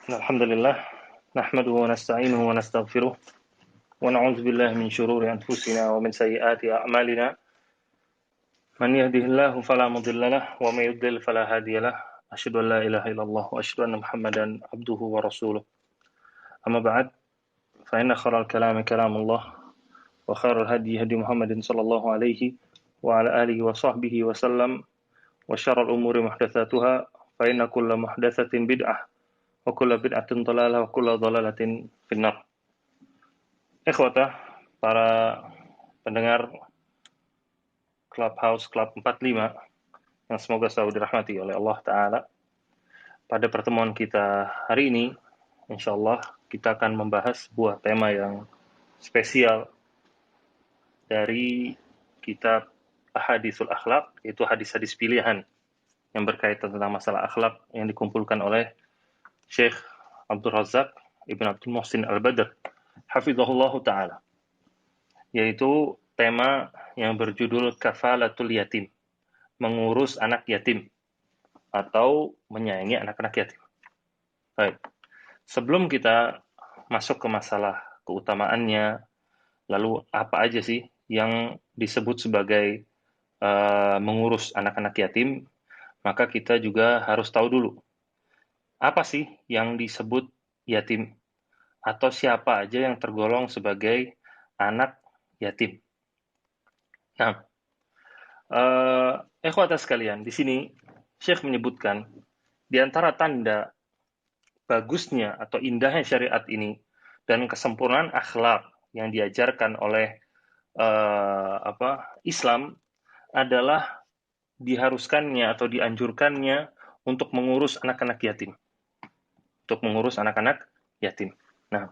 Alhamdulillah, nahmaduhu wa nasta'inuhu wa nastaghfiruh wa na'udzu billahi min shururi anfusina wa min sayyiati a'malina. Man yahdihillahu fala mudilla lahu wa may yudlil fala hadiya lahu. Asyhadu an la ilaha illallah wa asyhadu anna Muhammadan abduhu wa rasuluh. Amma ba'd, fa inna khairal kalami kalamullah wa khairul hadi hadi Muhammadin sallallahu alaihi wa ala alihi wa sahbihi wa sallam wa syarrul umuri muhdatsatuha fa inna kulla muhdatsatin bid'ah wa kulla bid'atin dhalalah wa kulla dhalalatin finnar. Ikhwatah, para pendengar Clubhouse Club 45 yang semoga selalu dirahmati oleh Allah Ta'ala. Pada pertemuan kita hari ini, insya Allah kita akan membahas sebuah tema yang spesial dari kitab Ahaditsul Akhlaq, yaitu hadis-hadis pilihan yang berkaitan tentang masalah akhlak yang dikumpulkan oleh Syekh Abdul Razak Ibn Abdul Muhsin Al-Badr hafizahullah ta'ala, yaitu tema yang berjudul Kafalatul Yatim, mengurus anak yatim atau menyayangi anak-anak yatim. Baik, sebelum kita masuk ke masalah keutamaannya, lalu apa aja sih yang disebut sebagai mengurus anak-anak yatim, maka kita juga harus tahu dulu apa sih yang disebut yatim atau siapa aja yang tergolong sebagai anak yatim. Nah, ikhwata sekalian, di sini Syekh menyebutkan di antara tanda bagusnya atau indahnya syariat ini dan kesempurnaan akhlak yang diajarkan oleh Islam adalah diharuskannya atau dianjurkannya untuk mengurus anak-anak yatim. Untuk mengurus anak-anak yatim. Nah,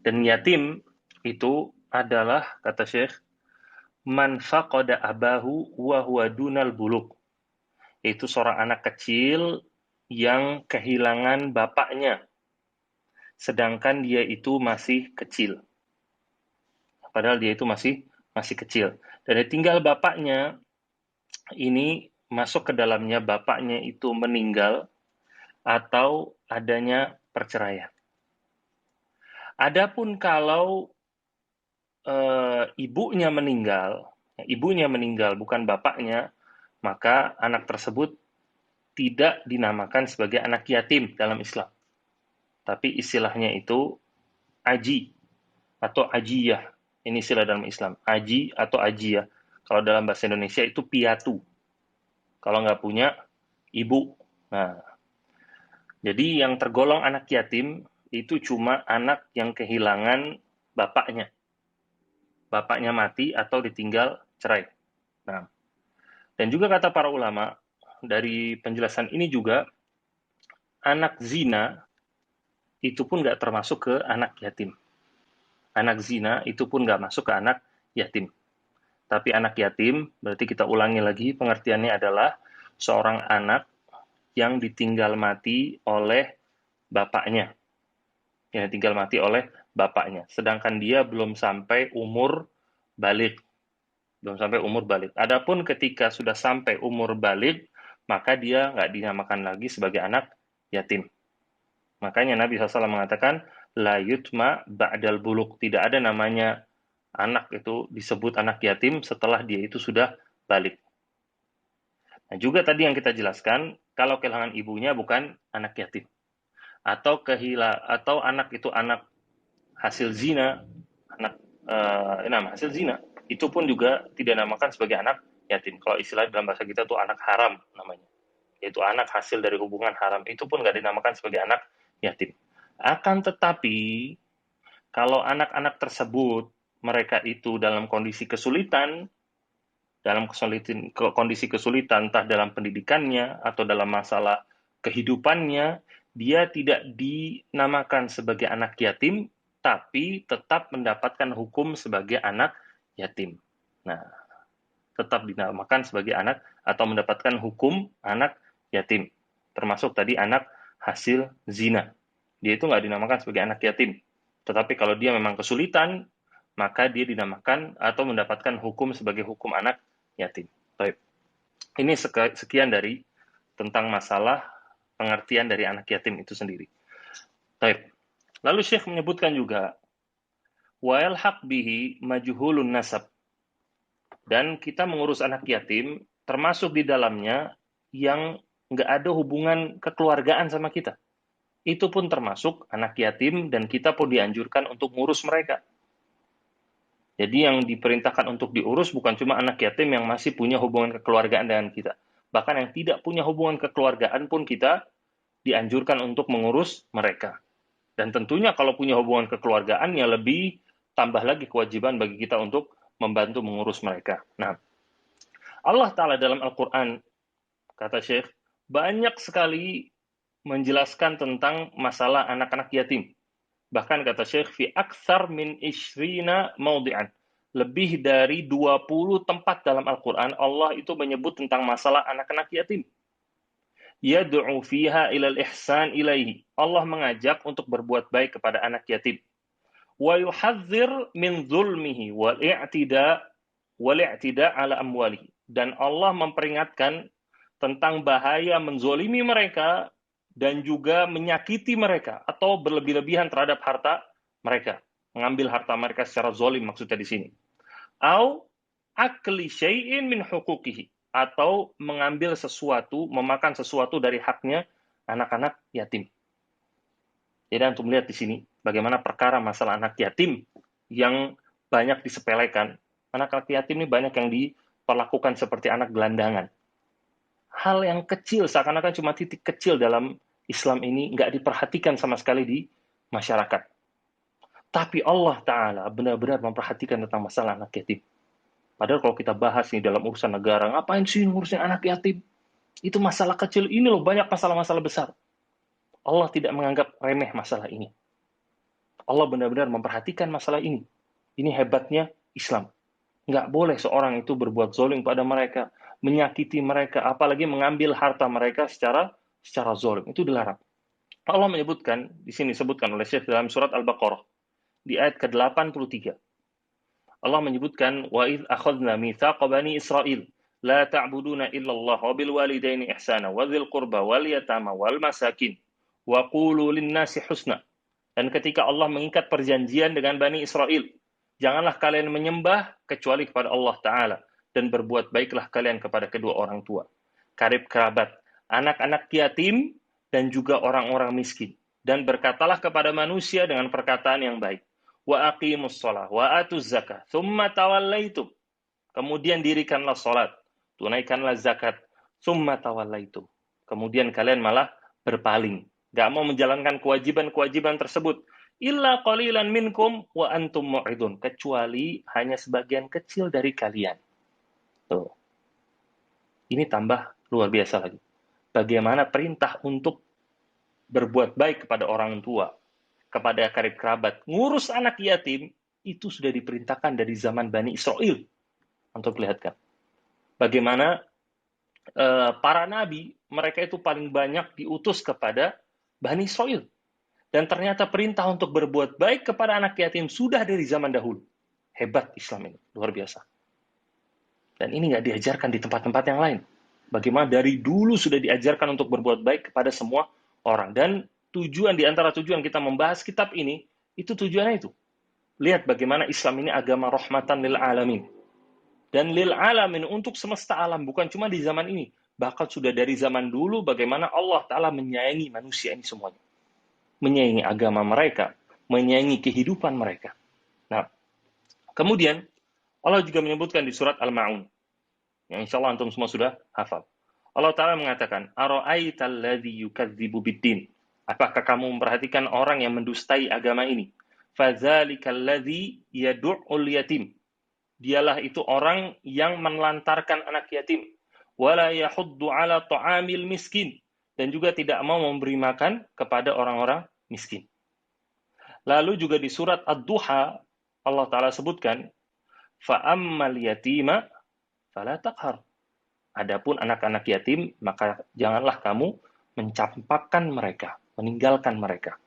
dan yatim itu adalah, kata Syekh, man faqada abahu wa huwa dunal buluk, yaitu seorang anak kecil yang kehilangan bapaknya sedangkan dia itu masih kecil, padahal dia itu masih kecil, dan tinggal bapaknya ini masuk ke dalamnya bapaknya itu meninggal atau adanya perceraian. Adapun kalau ibunya meninggal bukan bapaknya, maka anak tersebut tidak dinamakan sebagai anak yatim dalam Islam. Tapi istilahnya itu aji atau ajiyah. Ini istilah dalam Islam. Aji atau ajiyah. Kalau dalam bahasa Indonesia itu piatu. Kalau nggak punya ibu. Nah, jadi yang tergolong anak yatim itu cuma anak yang kehilangan bapaknya. Bapaknya mati atau ditinggal cerai. Nah, dan juga kata para ulama, dari penjelasan ini juga, anak zina itu pun nggak termasuk ke anak yatim. Anak zina itu pun nggak masuk ke anak yatim. Tapi anak yatim, berarti kita ulangi lagi, pengertiannya adalah seorang anak yang ditinggal mati oleh bapaknya. Yang ditinggal mati oleh bapaknya. Sedangkan dia belum sampai umur balik. Adapun ketika sudah sampai umur balik, maka dia nggak dinamakan lagi sebagai anak yatim. Makanya Nabi SAW mengatakan, la yutma ba'dal buluk. Tidak ada namanya anak itu disebut anak yatim setelah dia itu sudah balik. Nah, juga tadi yang kita jelaskan, kalau kehilangan ibunya bukan anak yatim. Atau anak itu anak hasil zina, hasil zina, itu pun juga tidak dinamakan sebagai anak yatim. Kalau istilah dalam bahasa kita itu anak haram namanya, yaitu anak hasil dari hubungan haram, itu pun nggak dinamakan sebagai anak yatim. Akan tetapi, kalau anak-anak tersebut, mereka itu dalam kondisi kesulitan, entah dalam pendidikannya atau dalam masalah kehidupannya, dia tidak dinamakan sebagai anak yatim, tapi tetap mendapatkan hukum sebagai anak yatim. Nah, tetap dinamakan sebagai anak atau mendapatkan hukum anak yatim. Termasuk tadi anak hasil zina. Dia itu nggak dinamakan sebagai anak yatim. Tetapi kalau dia memang kesulitan, maka dia dinamakan atau mendapatkan hukum sebagai hukum anak yatim. Baik. Ini sekian dari tentang masalah pengertian dari anak yatim itu sendiri. Lalu Syekh menyebutkan juga, wa yalhaq bihi majhulun nasab. Dan kita mengurus anak yatim, termasuk di dalamnya yang nggak ada hubungan kekeluargaan sama kita. Itu pun termasuk anak yatim dan kita pun dianjurkan untuk ngurus mereka. Jadi yang diperintahkan untuk diurus bukan cuma anak yatim yang masih punya hubungan kekeluargaan dengan kita. Bahkan yang tidak punya hubungan kekeluargaan pun kita dianjurkan untuk mengurus mereka. Dan tentunya kalau punya hubungan kekeluargaan ya lebih tambah lagi kewajiban bagi kita untuk membantu mengurus mereka. Nah, Allah Ta'ala dalam Al-Quran, kata Syekh, banyak sekali menjelaskan tentang masalah anak-anak yatim. Bahkan kata Syekh, fi aktsar min ishrina maudi'an. Lebih dari 20 tempat dalam Al-Quran, Allah itu menyebut tentang masalah anak-anak yatim. Yad'u fiha ilal ihsan ilaihi. Allah mengajak untuk berbuat baik kepada anak yatim. Wa yuhadzir min zulmihi wal i'tida ala amwalihi. Dan Allah memperingatkan tentang bahaya menzolimi mereka dan juga menyakiti mereka atau berlebih-lebihan terhadap harta mereka, mengambil harta mereka secara zolim maksudnya di sini. Au akli syai'in min huquqihi, atau mengambil sesuatu, memakan sesuatu dari haknya anak-anak yatim. Jadi untuk melihat di sini bagaimana perkara masalah anak yatim yang banyak disepelekan. Anak-anak yatim ini banyak yang diperlakukan seperti anak gelandangan. Hal yang kecil, seakan-akan cuma titik kecil dalam Islam ini, nggak diperhatikan sama sekali di masyarakat. Tapi Allah Ta'ala benar-benar memperhatikan tentang masalah anak yatim. Padahal kalau kita bahas nih dalam urusan negara, ngapain sih ngurusin anak yatim? Itu masalah kecil, ini loh banyak masalah-masalah besar. Allah tidak menganggap remeh masalah ini. Allah benar-benar memperhatikan masalah ini. Ini hebatnya Islam. Nggak boleh seorang itu berbuat zolim pada mereka, menyakiti mereka, apalagi mengambil harta mereka secara zolim. Itu dilarang. Allah menyebutkan, di sini disebutkan oleh Syekh dalam surat Al-Baqarah, di ayat ke-83. Allah menyebutkan, وَإِذْ أَخَذْنَا مِيثَاقَ بَنِي إِسْرَائِيلَ لَا تَعْبُدُونَ إِلَّا اللَّهَ وَبِالْوَالِدَيْنِ إِحْسَانًا وَذِي الْقُرْبَى وَالْيَتَامَى وَالْمَسَاكِينِ وَقُولُوا لِلنَّاسِ حُسْنًا. Dan ketika Allah mengikat perjanjian dengan Bani Israel, janganlah kalian menyembah kecuali kepada Allah Ta'ala, dan berbuat baiklah kalian kepada kedua orang tua, karib kerabat, anak-anak yatim, dan juga orang-orang miskin. Dan berkatalah kepada manusia dengan perkataan yang baik. Wa aqimus shalah wa atuz zakah, thumma tawallaitum. Kemudian dirikanlah salat, tunaikanlah zakat, thumma tawallaitum. Kemudian kalian malah berpaling, gak mau menjalankan kewajiban-kewajiban tersebut. Illa qalilan minkum wa antum mu'ridun, kecuali hanya sebagian kecil dari kalian. Tuh. Ini tambah luar biasa lagi. Bagaimana perintah untuk berbuat baik kepada orang tua, kepada karib kerabat, ngurus anak yatim, itu sudah diperintahkan dari zaman Bani Israel. Untuk perlihatkan bagaimana para nabi, mereka itu paling banyak diutus kepada Bani Israel. Dan ternyata perintah untuk berbuat baik kepada anak yatim sudah dari zaman dahulu. Hebat Islam ini, luar biasa. Dan ini nggak diajarkan di tempat-tempat yang lain. Bagaimana dari dulu sudah diajarkan untuk berbuat baik kepada semua orang. Dan tujuan, di antara tujuan kita membahas kitab ini, itu tujuannya itu. Lihat bagaimana Islam ini agama rahmatan lil alamin. Dan lil alamin, untuk semesta alam, bukan cuma di zaman ini. Bahkan sudah dari zaman dulu bagaimana Allah Ta'ala menyayangi manusia ini semuanya. Menyayangi agama mereka, menyayangi kehidupan mereka. Nah, kemudian Allah juga menyebutkan di surat Al-Ma'un, yang insya Allah antum semua sudah hafal. Allah Ta'ala mengatakan, Ara'aital ladzi yukadzibu biddin. Apakah kamu memperhatikan orang yang mendustai agama ini? Fadzalikal ladzi yad'ul yatim. Dialah itu orang yang menelantarkan anak yatim. Wala yahuddu ala ta'amil miskin. Dan juga tidak mau memberi makan kepada orang-orang miskin. Lalu juga di surat Ad-Duha, Allah Ta'ala sebutkan, fa'ammal yatima fala taqhar. Adapun anak-anak yatim, maka janganlah kamu mencampakkan mereka, meninggalkan mereka.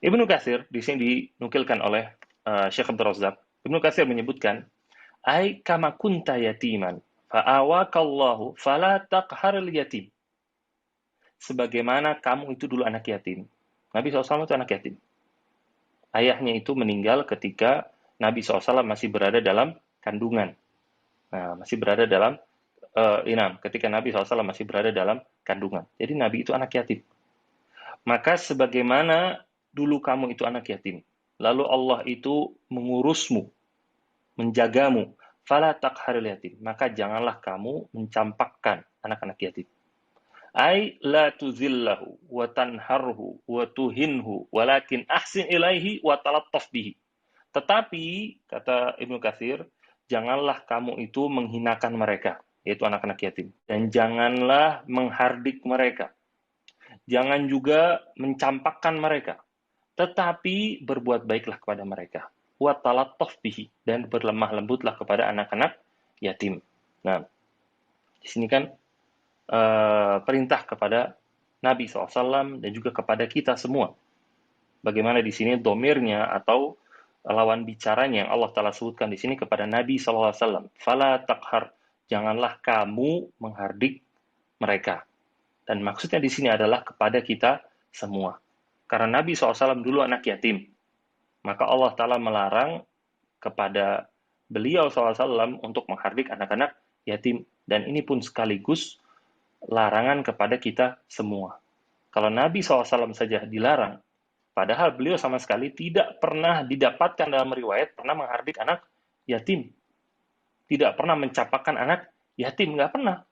Ibnu Katsir, di sini dinukilkan oleh Syekh Abdul Razzaq, Ibnu Katsir menyebutkan, ai kama kunta yatiman, fa'awakallahu fala taqharil yatim. Sebagaimana kamu itu dulu anak yatim. Nabi SAW itu anak yatim. Ayahnya itu meninggal ketika Nabi SAW masih berada dalam kandungan. Nah, masih berada dalam ketika Nabi SAW masih berada dalam kandungan. Jadi Nabi itu anak yatim. Maka sebagaimana dulu kamu itu anak yatim, lalu Allah itu mengurusmu, menjagamu, fala taqharil yatim, maka janganlah kamu mencampakkan anak-anak yatim. Ai la tuzillahu wa tanharhu wa tuhinhu walakin ahsin ilaihi wa talattaf bihi. Tetapi kata Ibnu Katsir, janganlah kamu itu menghinakan mereka, yaitu anak-anak yatim, dan janganlah menghardik mereka. Jangan juga mencampakkan mereka, tetapi berbuat baiklah kepada mereka. Wa talattaf bihi, dan berlemah lembutlah kepada anak-anak yatim. Nah, di sini kan perintah kepada Nabi SAW dan juga kepada kita semua. Bagaimana di sini domirnya atau lawan bicaranya yang Allah Ta'ala sebutkan di sini kepada Nabi SAW. Fala taqhar, janganlah kamu menghardik mereka. Dan maksudnya di sini adalah kepada kita semua. Karena Nabi SAW dulu anak yatim. Maka Allah Ta'ala melarang kepada beliau SAW untuk menghardik anak-anak yatim. Dan ini pun sekaligus larangan kepada kita semua. Kalau Nabi SAW saja dilarang, padahal beliau sama sekali tidak pernah didapatkan dalam riwayat pernah menghardik anak yatim. Tidak pernah mencapakan anak yatim, nggak pernah.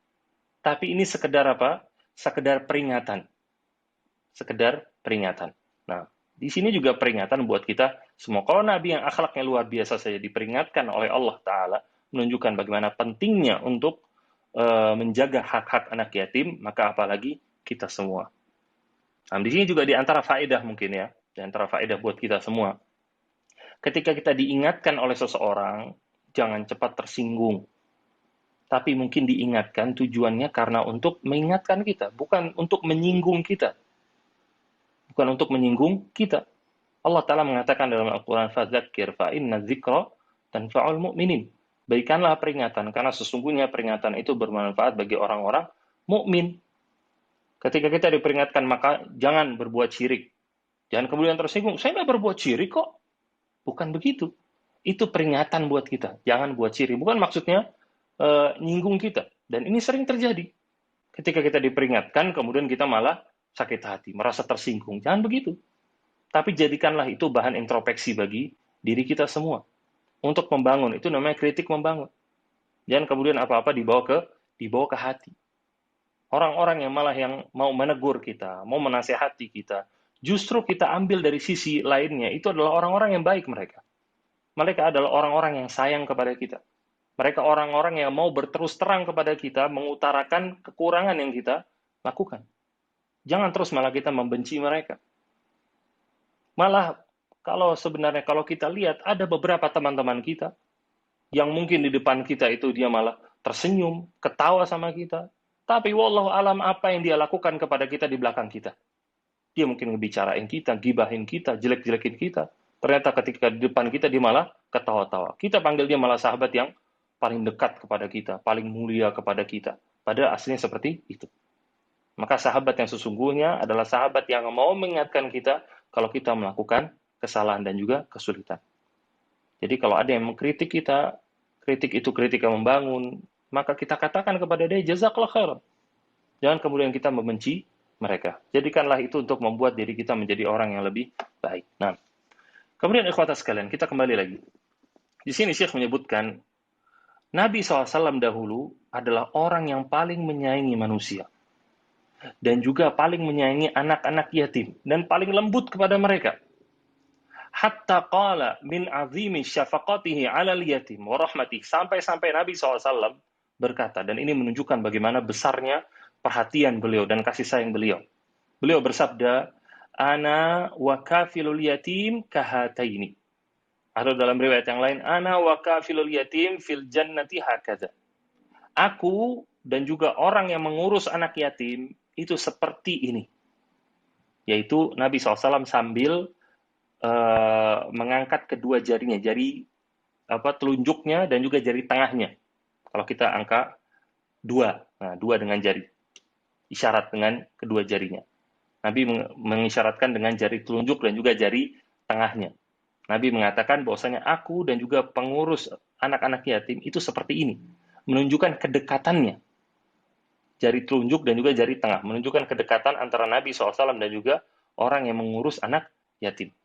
Tapi ini sekedar apa? Sekedar peringatan. Sekedar peringatan. Nah, di sini juga peringatan buat kita semua. Kalau Nabi yang akhlaknya luar biasa saja diperingatkan oleh Allah Ta'ala, menunjukkan bagaimana pentingnya untuk menjaga hak-hak anak yatim, maka apalagi kita semua. Nah, di sini juga di antara faedah mungkin ya, di antara faedah buat kita semua. Ketika kita diingatkan oleh seseorang, jangan cepat tersinggung. Tapi mungkin diingatkan tujuannya karena untuk mengingatkan kita, bukan untuk menyinggung kita. Bukan untuk menyinggung kita. Allah Ta'ala mengatakan dalam Al-Quran, فَذَكِّرْ فَإِنَّ الذِّكْرَ تَنْفَعُ الْمُؤْمِنِينَ. Berikanlah peringatan, karena sesungguhnya peringatan itu bermanfaat bagi orang-orang mukmin. Ketika kita diperingatkan, maka jangan berbuat syirik. Jangan kemudian tersinggung, saya nggak berbuat syirik kok. Bukan begitu. Itu peringatan buat kita. Jangan buat syirik. Bukan maksudnya nyinggung kita. Dan ini sering terjadi. Ketika kita diperingatkan, kemudian kita malah sakit hati, merasa tersinggung. Jangan begitu. Tapi jadikanlah itu bahan introspeksi bagi diri kita semua. Untuk membangun, itu namanya kritik membangun. Jangan kemudian apa-apa dibawa ke hati. Orang-orang yang malah yang mau menegur kita, mau menasehati kita, justru kita ambil dari sisi lainnya, itu adalah orang-orang yang baik mereka. Mereka adalah orang-orang yang sayang kepada kita. Mereka orang-orang yang mau berterus terang kepada kita, mengutarakan kekurangan yang kita lakukan. Jangan terus malah kita membenci mereka. Malah kalau kita lihat ada beberapa teman-teman kita yang mungkin di depan kita itu dia malah tersenyum, ketawa sama kita. Tapi wallahu alam apa yang dia lakukan kepada kita di belakang kita. Dia mungkin ngebicarain kita, gibahin kita, jelek-jelekin kita. Ternyata ketika di depan kita dia malah ketawa-tawa. Kita panggil dia malah sahabat yang paling dekat kepada kita, paling mulia kepada kita. Padahal aslinya seperti itu. Maka sahabat yang sesungguhnya adalah sahabat yang mau mengingatkan kita kalau kita melakukan kesalahan dan juga kesulitan. Jadi kalau ada yang mengkritik kita, kritik itu kritik yang membangun, maka kita katakan kepada dia, jazakallah khairan. Jangan kemudian kita membenci mereka. Jadikanlah itu untuk membuat diri kita menjadi orang yang lebih baik. Nah, kemudian ikhwatas sekalian, kita kembali lagi. Di sini Syekh menyebutkan, Nabi SAW dahulu adalah orang yang paling menyayangi manusia. Dan juga paling menyayangi anak-anak yatim. Dan paling lembut kepada mereka. Hatta qala min azimi syafaqatihi alal yatim wa rahmatih. Sampai-sampai Nabi SAW berkata, dan ini menunjukkan bagaimana besarnya perhatian beliau dan kasih sayang beliau. Beliau bersabda, ana wa kafilul yatim kahataini. Atau dalam riwayat yang lain, ana wa kafilul yatim fil jannati hakadha. Aku dan juga orang yang mengurus anak yatim itu seperti ini. Yaitu Nabi SAW sambil mengangkat kedua jarinya, jari telunjuknya dan juga jari tengahnya. Kalau kita angka dua dengan jari, isyarat dengan kedua jarinya. Nabi mengisyaratkan dengan jari telunjuk dan juga jari tengahnya. Nabi mengatakan bahwasanya aku dan juga pengurus anak-anak yatim itu seperti ini. Menunjukkan kedekatannya. Jari telunjuk dan juga jari tengah. Menunjukkan kedekatan antara Nabi SAW dan juga orang yang mengurus anak yatim.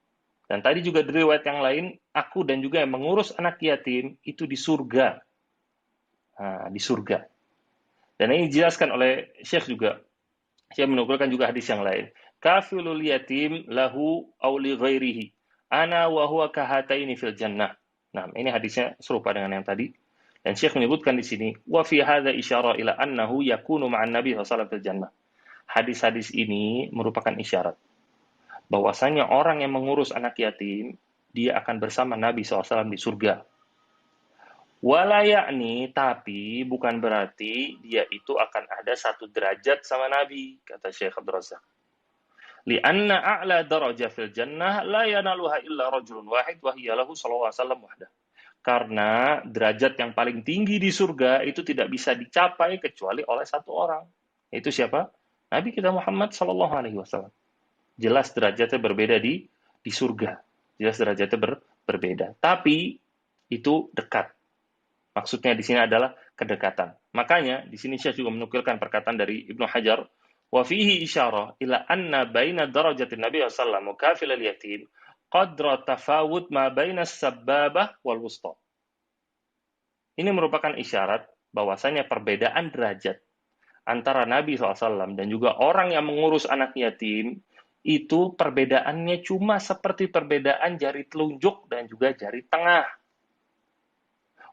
Dan tadi juga di riwayat yang lain, aku dan juga yang mengurus anak yatim itu di surga. Nah, di surga. Dan ini dijelaskan oleh Syekh juga. Syekh menukilkan juga hadis yang lain. Kafilul yatim lahu auli ghairihi. Ana wa huwa kahataini fil jannah. Nah, ini hadisnya serupa dengan yang tadi. Dan Syekh menyebutkan di sini, wa fi hadza isyarah ila annahu yakunu ma'an Nabi sallallahu alaihi wasallam fil jannah. Hadis-hadis ini merupakan isyarat bahwasanya orang yang mengurus anak yatim, dia akan bersama Nabi SAW di surga. Wala yakni, tapi bukan berarti dia itu akan ada satu derajat sama Nabi, kata Syekh Abdul Razak. Lianna a'la daraja fil jannah la yanaluha illa rajulun wahid wa hiya lahu sallallahu alaihi wasallam wahdah. Karena derajat yang paling tinggi di surga itu tidak bisa dicapai kecuali oleh satu orang. Itu siapa? Nabi kita Muhammad sallallahu alaihi wasallam. Jelas derajatnya berbeda di surga. Jelas derajatnya berbeda. Tapi itu dekat. Maksudnya di sini adalah kedekatan. Makanya di sini saya juga menukilkan perkataan dari Ibnu Hajar, wa fihi isyarah ila anna baina darajatin Nabi sallallahu alaihi wasallam wa kafil al-yatim qadra tafawut ma baina as-sabbabah wal wusta. Ini merupakan isyarat bahwasanya perbedaan derajat antara Nabi SAW dan juga orang yang mengurus anak yatim itu perbedaannya cuma seperti perbedaan jari telunjuk dan juga jari tengah.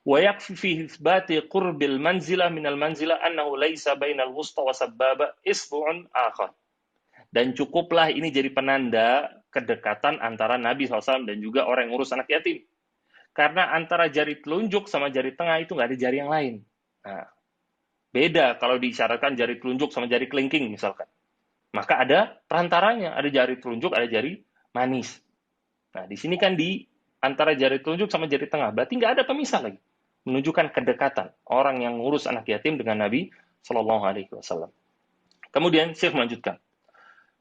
Wa yakfi fi itsbati qurbil manzilah minal manzilah annahu laisa bainal wusta wa sabbaba isbu'un akhar. Dan cukuplah ini jadi penanda kedekatan antara Nabi SAW dan juga orang yang ngurus anak yatim. Karena antara jari telunjuk sama jari tengah itu nggak ada jari yang lain. Nah, beda kalau diisyaratkan jari telunjuk sama jari kelingking misalkan. Maka ada perantaranya, ada jari telunjuk, ada jari manis. Nah, di sini kan di antara jari telunjuk sama jari tengah, berarti nggak ada pemisah lagi. Menunjukkan kedekatan orang yang ngurus anak yatim dengan Nabi Shallallahu Alaihi Wasallam. Kemudian Syekh melanjutkan,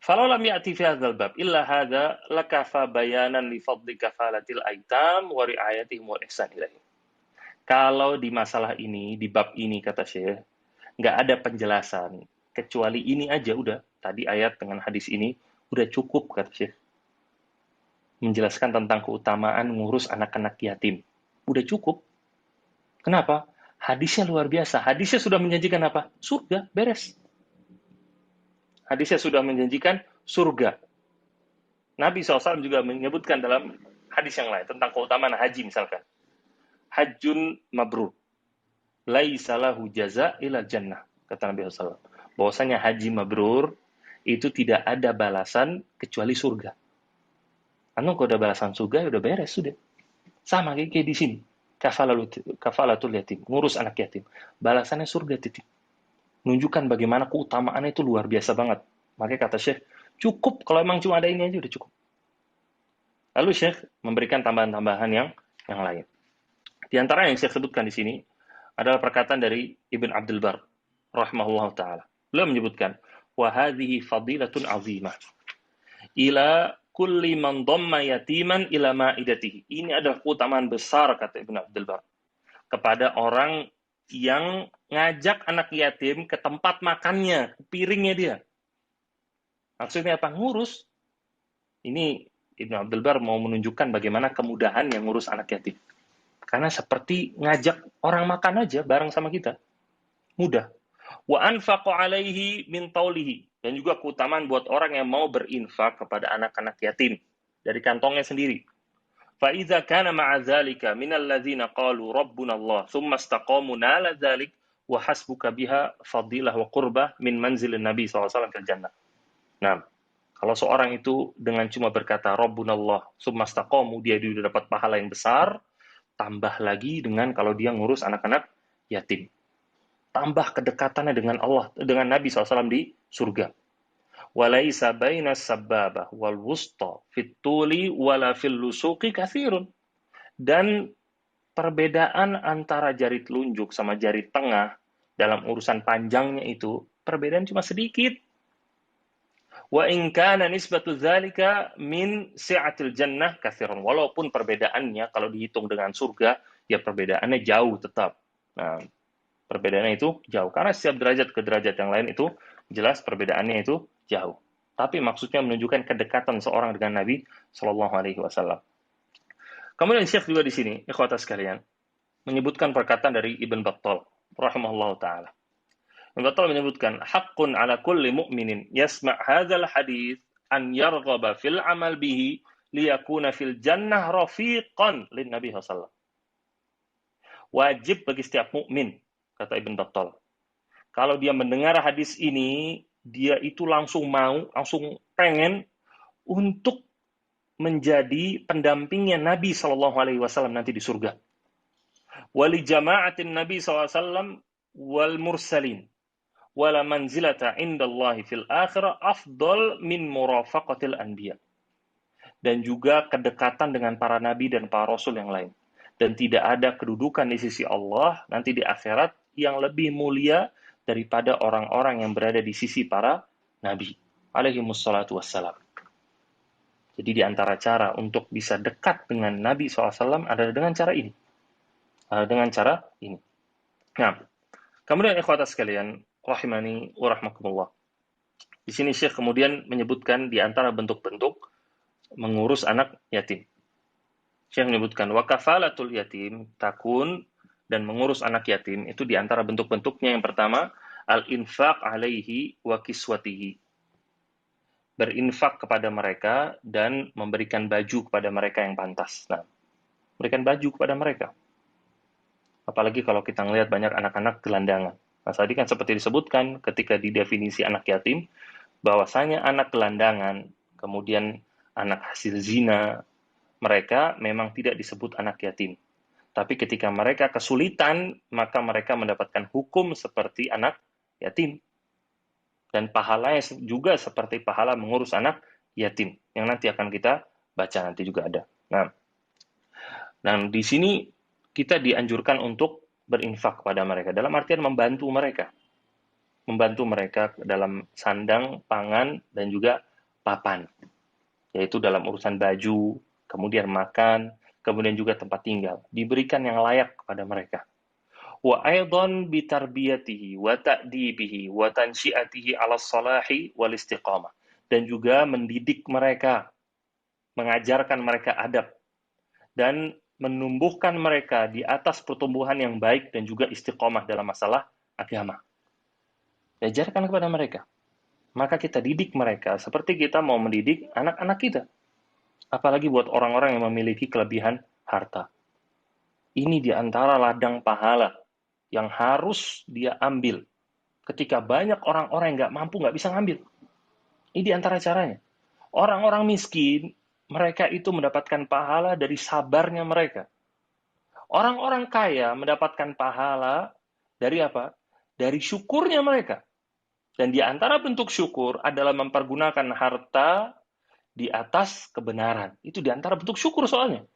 "Falau lam ya'ti fi hadzal bab illa hadza lakafa bayanan li fadli kafalatil aitam wa ri'ayatihim wal ihsan ilaihim." Kalau di masalah ini, di bab ini kata Syekh, nggak ada penjelasan kecuali ini aja udah. Tadi ayat dengan hadis ini udah cukup kata Syekh. Menjelaskan tentang keutamaan ngurus anak-anak yatim. Udah cukup. Kenapa? Hadisnya luar biasa. Hadisnya sudah menjanjikan apa? Surga, beres. Hadisnya sudah menjanjikan surga. Nabi SAW juga menyebutkan dalam hadis yang lain tentang keutamaan haji misalkan. Hajjun mabrur. Laisa lahu jaza ila jannah. Kata Nabi SAW. Bahwasanya haji mabrur itu tidak ada balasan kecuali surga. Kalau udah balasan surga, udah beres, sudah. Sama kayak di sini. Kafalatul yatim, ngurus anak yatim. Balasannya surga, titik. Menunjukkan bagaimana keutamaannya itu luar biasa banget. Makanya kata Syekh, cukup kalau emang cuma ada ini aja udah cukup. Lalu Syekh memberikan tambahan-tambahan yang lain. Di antara yang Syekh sebutkan di sini adalah perkataan dari Ibn Abdul Bar rahimahullah taala. Beliau menyebutkan, wa hadhihi fadilatun azimah ila kulli man dhamma yatiman ila ma'idatihi. Ini adalah keutamaan besar kata Ibnu Abdul Bar kepada orang yang ngajak anak yatim ke tempat makannya, ke piringnya dia. Maksudnya apa? Ngurus. Ini Ibnu Abdul Bar mau menunjukkan bagaimana kemudahan yang ngurus anak yatim. Karena seperti ngajak orang makan aja bareng sama kita. Mudah. Wa anfaqu alaihi min taulihi, dan juga keutamaan buat orang yang mau berinfak kepada anak-anak yatim dari kantongnya sendiri. Fa idza kana ma'a dzalika minal ladzina qalu rabbuna Allah tsumma istaqamu nala dzalik wa hasbuka biha fadilah wa qurbah min manzilin Nabi SAW fil jannah. Nah, kalau seorang itu dengan cuma berkata rabbuna Allah tsumma istaqamu, dia sudah dapat pahala yang besar, tambah lagi dengan kalau dia ngurus anak-anak yatim. Tambah kedekatannya dengan Allah, dengan Nabi SAW di surga. Walaisa bainas sababah wal wusta fit tuli wala fil lusuqi katsirun. Dan perbedaan antara jari telunjuk sama jari tengah dalam urusan panjangnya itu perbedaan cuma sedikit. Wa in kana nisbatu dzalika min si'atil jannah katsiran. Walaupun perbedaannya kalau dihitung dengan surga, ya perbedaannya jauh tetap. Nah, perbedaannya itu jauh karena setiap derajat ke derajat yang lain itu jelas perbedaannya itu jauh. Tapi maksudnya menunjukkan kedekatan seorang dengan Nabi Shallallahu Alaihi Wasallam. Kemudian Syekh juga di sini, ikhwatas sekalian, menyebutkan perkataan dari Ibn Battal, rahimahullah taala. Ibn Battal menyebutkan, "Haqqun ala kulli mu'minin yasma' hadzal hadits an yarghaba fil amal bihi liyakuna fil jannah rafiqan lin Nabi sallallahu. Wajib bagi setiap mukmin," kata Ibn Battal. Kalau dia mendengar hadis ini, dia itu langsung mau, langsung pengen untuk menjadi pendampingnya Nabi Shallallahu Alaihi Wasallam nanti di surga. Wali jama'atin Nabi SAW wal mursalin. Wala manzilata indallahi fil akhirah afdal min murafaqatil anbiya. Dan juga kedekatan dengan para nabi dan para rasul yang lain. Dan tidak ada kedudukan di sisi Allah nanti di akhirat yang lebih mulia daripada orang-orang yang berada di sisi para nabi. Alaihimussalatu wassalam. Jadi di antara cara untuk bisa dekat dengan Nabi SAW adalah dengan cara ini. Nah, kemudian ikhwatas sekalian, rahimani wa rahmakumullah. Di sini Syekh kemudian menyebutkan di antara bentuk-bentuk mengurus anak yatim. Syekh menyebutkan wa kafalatul yatim takun, dan mengurus anak yatim itu di antara bentuk-bentuknya yang pertama al-infaq alaihi wa kiswatihi. Berinfak kepada mereka dan memberikan baju kepada mereka yang pantas. Nah, berikan baju kepada mereka. Apalagi kalau kita melihat banyak anak-anak gelandangan. Nah, tadi kan seperti disebutkan ketika di definisi anak yatim, bahwasanya anak gelandangan, kemudian anak hasil zina, mereka memang tidak disebut anak yatim. Tapi ketika mereka kesulitan, maka mereka mendapatkan hukum seperti anak yatim. Dan pahalanya juga seperti pahala mengurus anak yatim, yang nanti akan kita baca nanti juga ada. Nah, dan di sini kita dianjurkan untuk berinfak kepada mereka, dalam artian membantu mereka dalam sandang, pangan, dan juga papan, yaitu dalam urusan baju, kemudian makan, kemudian juga tempat tinggal, diberikan yang layak kepada mereka. Wa aidan bi tarbiyatihi wa ta'dibihi wa tansyiatihi 'ala salahi wal istiqamah, dan juga mendidik mereka, mengajarkan mereka adab dan menumbuhkan mereka di atas pertumbuhan yang baik dan juga istiqamah dalam masalah agama. Ajarkan kepada mereka. Maka kita didik mereka seperti kita mau mendidik anak-anak kita. Apalagi buat orang-orang yang memiliki kelebihan harta. Ini di antara ladang pahala yang harus dia ambil ketika banyak orang-orang yang nggak mampu, nggak bisa ngambil. Ini di antara caranya. Orang-orang miskin, mereka itu mendapatkan pahala dari sabarnya mereka. Orang-orang kaya mendapatkan pahala dari apa? Dari syukurnya mereka. Dan di antara bentuk syukur adalah mempergunakan harta di atas kebenaran. Itu di antara bentuk syukur soalnya.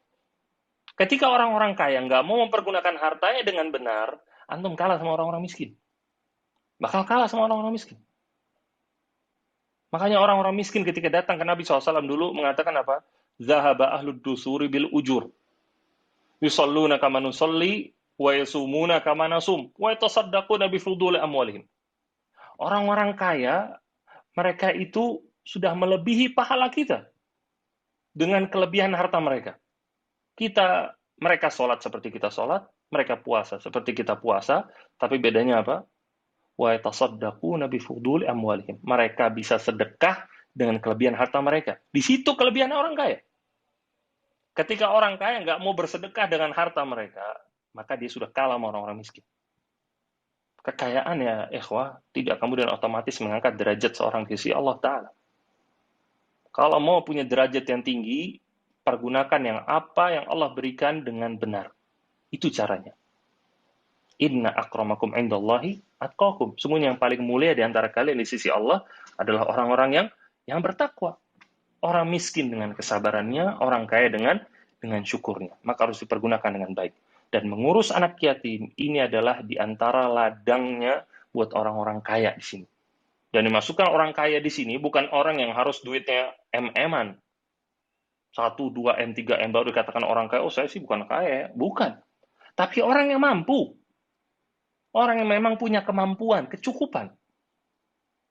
Ketika orang-orang kaya nggak mau mempergunakan hartanya dengan benar, antum kalah sama orang-orang miskin. Bakal kalah sama orang-orang miskin. Makanya orang-orang miskin ketika datang ke Nabi SAW dulu mengatakan apa? Zahaba ahlud dusuri bil ujur. Yusalluna kama nusalli, wa yasumuna kama nasum, wa yatasaddaquna bi fuduli amwalihim. Orang-orang kaya, mereka itu sudah melebihi pahala kita dengan kelebihan harta mereka. Mereka sholat seperti kita sholat, mereka puasa seperti kita puasa, tapi bedanya apa? Wa yatasaddaquna bi fuduli amwalihim. Mereka bisa sedekah dengan kelebihan harta mereka. Di situ kelebihan orang kaya. Ketika orang kaya nggak mau bersedekah dengan harta mereka, maka dia sudah kalah sama orang-orang miskin. Kekayaan ya ikhwah tidak kemudian otomatis mengangkat derajat seorang di sisi Allah Ta'ala. Kalau mau punya derajat yang tinggi, pergunakan yang Allah berikan dengan benar. Itu caranya. Inna akramakum indallahi atqakum. Sungguhnya yang paling mulia di antara kalian di sisi Allah adalah orang-orang yang bertakwa. Orang miskin dengan kesabarannya, orang kaya dengan syukurnya. Maka harus dipergunakan dengan baik. Dan mengurus anak yatim ini adalah di antara ladangnya buat orang-orang kaya di sini. Dan dimasukkan orang kaya di sini bukan orang yang harus duitnya M-an, 1, 2 M, 3 M baru dikatakan orang kaya. Oh, saya sih bukan kaya. Bukan. Tapi orang yang mampu. Orang yang memang punya kemampuan, kecukupan.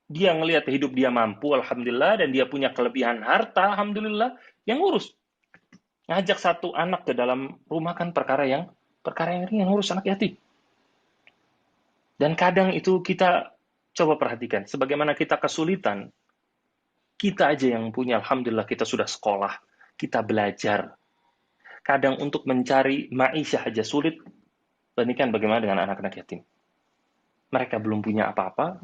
Dia ngelihat hidup dia mampu, alhamdulillah, dan dia punya kelebihan harta, alhamdulillah, yang ngurus. Ngajak satu anak ke dalam rumah kan perkara yang ringan, ngurus anak yatim. Dan kadang itu kita coba perhatikan, sebagaimana kita kesulitan, kita aja yang punya, alhamdulillah kita sudah sekolah, kita belajar. Kadang untuk mencari ma'isyah aja sulit, bandingkan bagaimana dengan anak-anak yatim. Mereka belum punya apa-apa,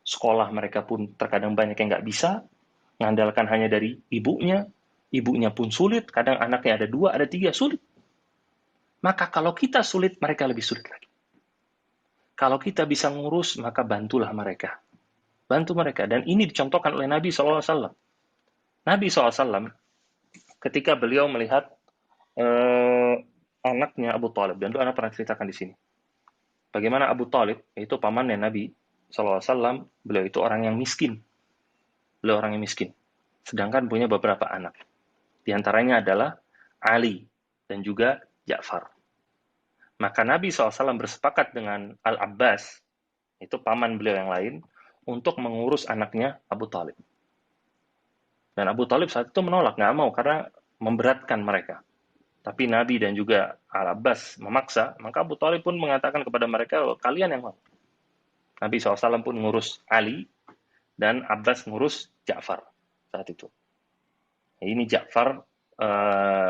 sekolah mereka pun terkadang banyak yang nggak bisa, mengandalkan hanya dari ibunya, ibunya pun sulit, kadang anaknya ada 2, ada 3, sulit. Maka kalau kita sulit, mereka lebih sulit lagi. Kalau kita bisa ngurus, maka bantulah mereka. Bantu mereka. Dan ini dicontohkan oleh Nabi SAW. Nabi SAW, ketika beliau melihat eh, anaknya Abu Talib, dan itu anak pernah ceritakan di sini. Bagaimana Abu Talib, yaitu pamannya Nabi SAW, beliau itu orang yang miskin. Beliau orang yang miskin. Sedangkan punya beberapa anak. Di antaranya adalah Ali dan juga Ja'far. Maka Nabi SAW bersepakat dengan Al-Abbas, itu paman beliau yang lain, untuk mengurus anaknya Abu Talib. Dan Abu Talib saat itu menolak, nggak mau, karena memberatkan mereka. Tapi Nabi dan juga Al-Abbas memaksa, maka Abu Talib pun mengatakan kepada mereka, kalian yang mau. Nabi SAW pun ngurus Ali, dan Abbas ngurus Ja'far saat itu. Ini Ja'far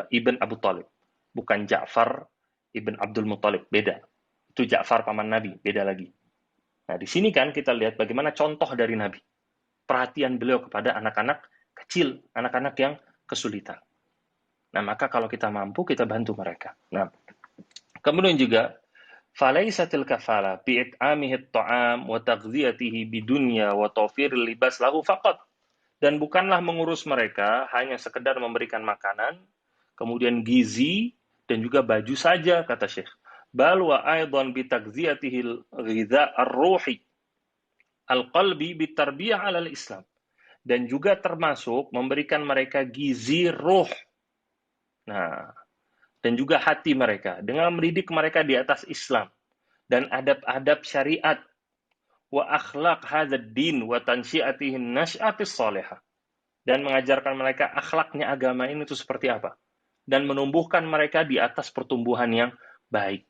ibn Abu Talib, bukan Ja'far ibn Abdul Muttalib, beda. Itu Ja'far paman Nabi, beda lagi. Nah, di sini kan kita lihat bagaimana contoh dari Nabi. Perhatian beliau kepada anak-anak kecil, anak-anak yang kesulitan. Nah, maka kalau kita mampu, kita bantu mereka. Nah, kemudian juga, فَلَيْسَتِ الْكَفَالَةِ بِإِطْعَامِهِ الطَّعَامِ وَتَغْذِيَتِهِ بِدُنْيَا وَتَوْفِيرِ اللِّبَاسِ لَهُ فَقَطْ. Dan bukanlah mengurus mereka hanya sekedar memberikan makanan, kemudian gizi, dan juga baju saja, kata Syekh. Bal wa aidan bitakziyatihil ghidha ar-ruhi al-qalbi bitarbiyah alal Islam. Dan juga termasuk memberikan mereka gizi ruh. Nah, dan juga hati mereka dengan mendidik mereka di atas Islam dan adab-adab syariat wa akhlaq hadzal din wa tansyiatihin nasyatis salihah, dan mengajarkan mereka akhlaknya agama ini itu seperti apa, dan menumbuhkan mereka di atas pertumbuhan yang baik.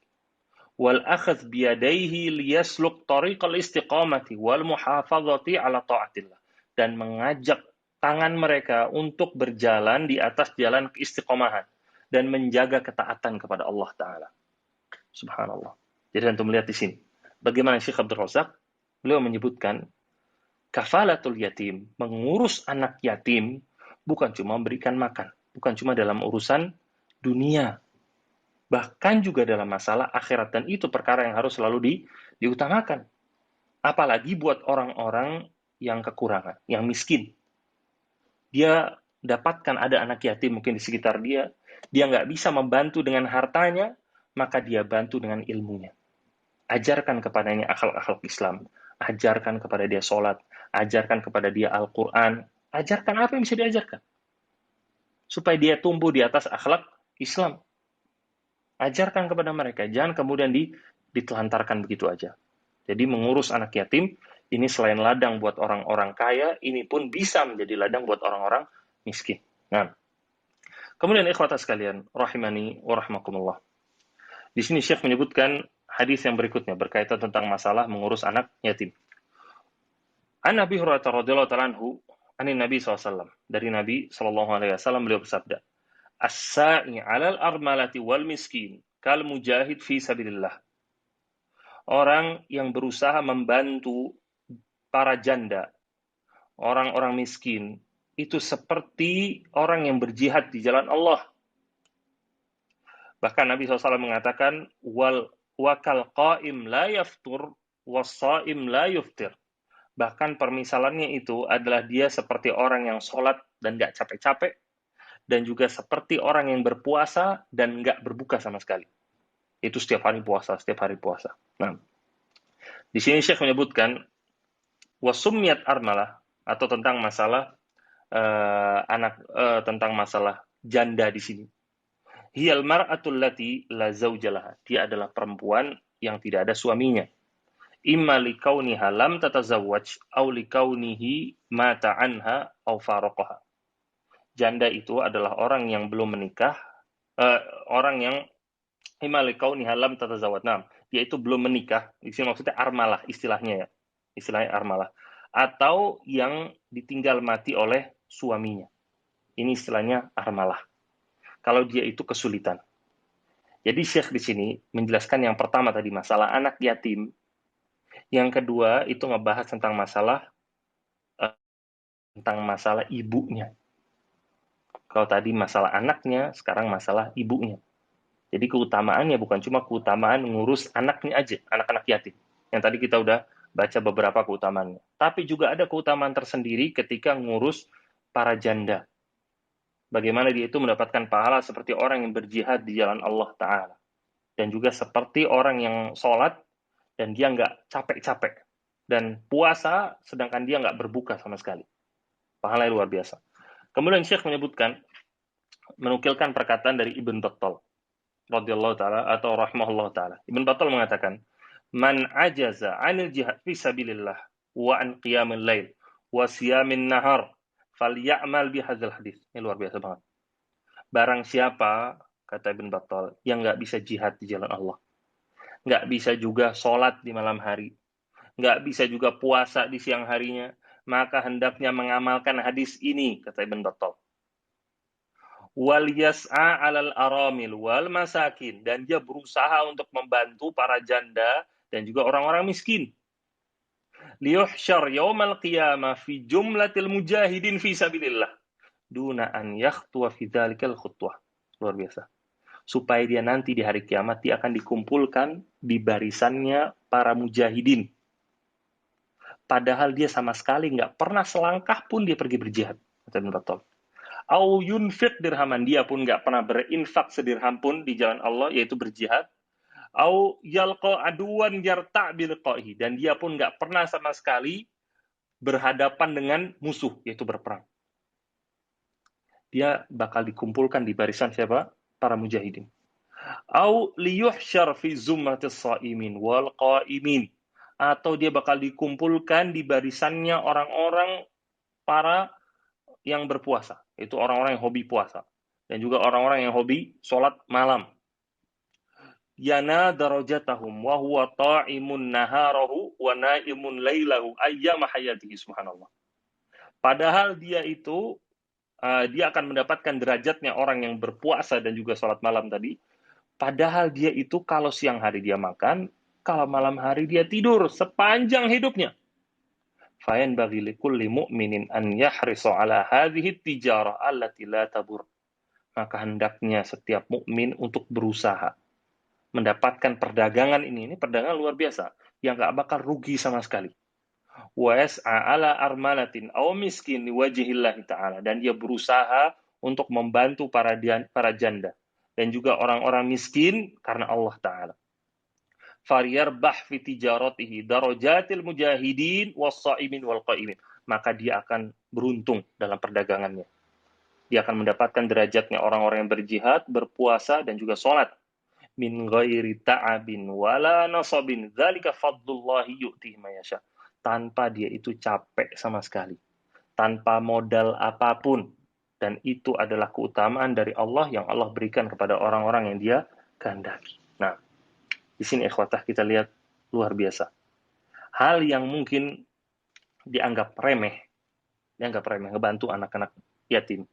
Wal akhadz biyadaihi liyasluk tariqal istiqamati wal muhafazati ala taatillah, dan mengajak tangan mereka untuk berjalan di atas jalan keistiqomahan dan menjaga ketaatan kepada Allah Ta'ala. Subhanallah. Jadi antum melihat di sini, bagaimana Syekh Abdul Razak, beliau menyebutkan, kafalatul yatim, mengurus anak yatim, bukan cuma memberikan makan, bukan cuma dalam urusan dunia, bahkan juga dalam masalah akhirat, dan itu perkara yang harus selalu diutamakan. Apalagi buat orang-orang yang kekurangan, yang miskin. Dia dapatkan ada anak yatim mungkin di sekitar dia nggak bisa membantu dengan hartanya, maka dia bantu dengan ilmunya. Ajarkan kepadanya akhlak-akhlak Islam, ajarkan kepada dia sholat, ajarkan kepada dia Al-Quran, ajarkan apa yang bisa diajarkan, supaya dia tumbuh di atas akhlak Islam. Ajarkan kepada mereka, jangan kemudian ditelantarkan begitu aja. Jadi mengurus anak yatim, ini selain ladang buat orang-orang kaya, ini pun bisa menjadi ladang buat orang-orang miskin. Nah, kemudian ikhwata sekalian, rahimani wa rahmakumullah. Di sini Syekh menyebutkan hadis yang berikutnya berkaitan tentang masalah mengurus anak yatim. An Abi Hurairah radhiyallahu ta'ala anhu, anin Nabi SAW, dari Nabi SAW beliau bersabda, As-sa'i 'alal armalati wal miskin kal mujahid fi sabilillah. Orang yang berusaha membantu para janda, orang-orang miskin, itu seperti orang yang berjihad di jalan Allah. Bahkan Nabi SAW mengatakan, wakal qaim la yaftur, wasaim la yuftir. Bahkan permisalannya itu adalah dia seperti orang yang sholat dan gak capek-capek, dan juga seperti orang yang berpuasa dan gak berbuka sama sekali. Itu setiap hari puasa, setiap hari puasa. Nah, di sini Syekh menyebutkan Wasumiyat armalah, atau tentang masalah tentang masalah janda di sini. Hiyal mar'atul lati la zaujalaha. Dia adalah perempuan yang tidak ada suaminya. Imma likauniha lam tatazawwaj aw likaunihi mata anha aw faraqaha. Janda itu adalah orang yang belum menikah, orang yang imma likauniha lam tatazawwaj. Nah, dia itu belum menikah. Di sini maksudnya armalah istilahnya ya. Istilahnya armalah. Atau yang ditinggal mati oleh suaminya. Ini istilahnya armalah. Kalau dia itu kesulitan. Jadi Syekh di sini menjelaskan yang pertama tadi masalah anak yatim. Yang kedua itu ngebahas tentang masalah ibunya. Kalau tadi masalah anaknya, sekarang masalah ibunya. Jadi keutamaannya bukan cuma keutamaan ngurus anaknya aja, anak-anak yatim. Yang tadi kita udah baca beberapa keutamaannya. Tapi juga ada keutamaan tersendiri ketika ngurus para janda. Bagaimana dia itu mendapatkan pahala seperti orang yang berjihad di jalan Allah Ta'ala. Dan juga seperti orang yang sholat dan dia nggak capek-capek. Dan puasa sedangkan dia nggak berbuka sama sekali. Pahala yang luar biasa. Kemudian Syekh menyebutkan, menukilkan perkataan dari Ibn Battal radhiyallahu taala atau rahimahullah taala. Ibn Battal mengatakan, "Man ajaza 'anil jihad fi sabilillah wa an qiyamil lail wa siyamin nahar falyamal bihadzal hadis." Ini luar biasa banget. Barang siapa, kata Ibn Battal, yang nggak bisa jihad di jalan Allah, nggak bisa juga sholat di malam hari, nggak bisa juga puasa di siang harinya, maka hendaknya mengamalkan hadis ini, kata Ibn Battal. Wal yas'a 'alal aramil wal masakin, dan dia berusaha untuk membantu para janda dan juga orang-orang miskin. Liyuhsyar yaumal qiyamah fi jumlatil mujahidin fi sabilillah duna an yakhtuwa fi dzalikal khutwah. Luar biasa. Supaya dia nanti di hari kiamat dia akan dikumpulkan di barisannya para mujahidin. Padahal dia sama sekali nggak pernah selangkah pun dia pergi berjihad. Kata Ibn Battal. Au yunfiq dirhaman, dia pun nggak pernah berinfak sedirham pun di jalan Allah, yaitu berjihad. Au yalqa aduan yarta' bilqahi, dan dia pun nggak pernah sama sekali berhadapan dengan musuh, yaitu berperang. Dia bakal dikumpulkan di barisan siapa? Para mujahidin. Au liyuhsyar fi zumratis shaimin wal qaimin, atau dia bakal dikumpulkan di barisannya orang-orang para yang berpuasa, itu orang-orang yang hobi puasa, dan juga orang-orang yang hobi sholat malam. Yana darajatahum wa huwa ta'imun naharahu wa naimun lailahu ayyama hayatihi, subhanallah. Padahal dia itu dia akan mendapatkan derajatnya orang yang berpuasa dan juga sholat malam tadi. Padahal dia itu kalau siang hari dia makan, kalau malam hari dia tidur sepanjang hidupnya. Fayan bagi likulli mu'minin an yahrisu ala hadhihi tijarah allati la tabur. Maka hendaknya setiap mukmin untuk berusaha mendapatkan perdagangan ini perdagangan luar biasa yang gak bakal rugi sama sekali. Wa yas'a ala armalatin aw miskin liwajhillahi ta'ala, dan dia berusaha untuk membantu para janda dan juga orang-orang miskin karena Allah Ta'ala. Faryarbah fi tijaratihi darajatil mujahidin was-shaimin wal qaimin, maka dia akan beruntung dalam perdagangannya. Dia akan mendapatkan derajatnya orang-orang yang berjihad, berpuasa dan juga sholat. Min ghairi ta'abin wala nasabin, dzalika fadlullahi yu'tihi may yasha. Tanpa dia itu capek sama sekali, tanpa modal apapun, dan itu adalah keutamaan dari Allah yang Allah berikan kepada orang-orang yang dia kehendaki. Nah, di sini ikhwatah kita lihat luar biasa. Hal yang mungkin dianggap remeh, ngebantu anak-anak yatim,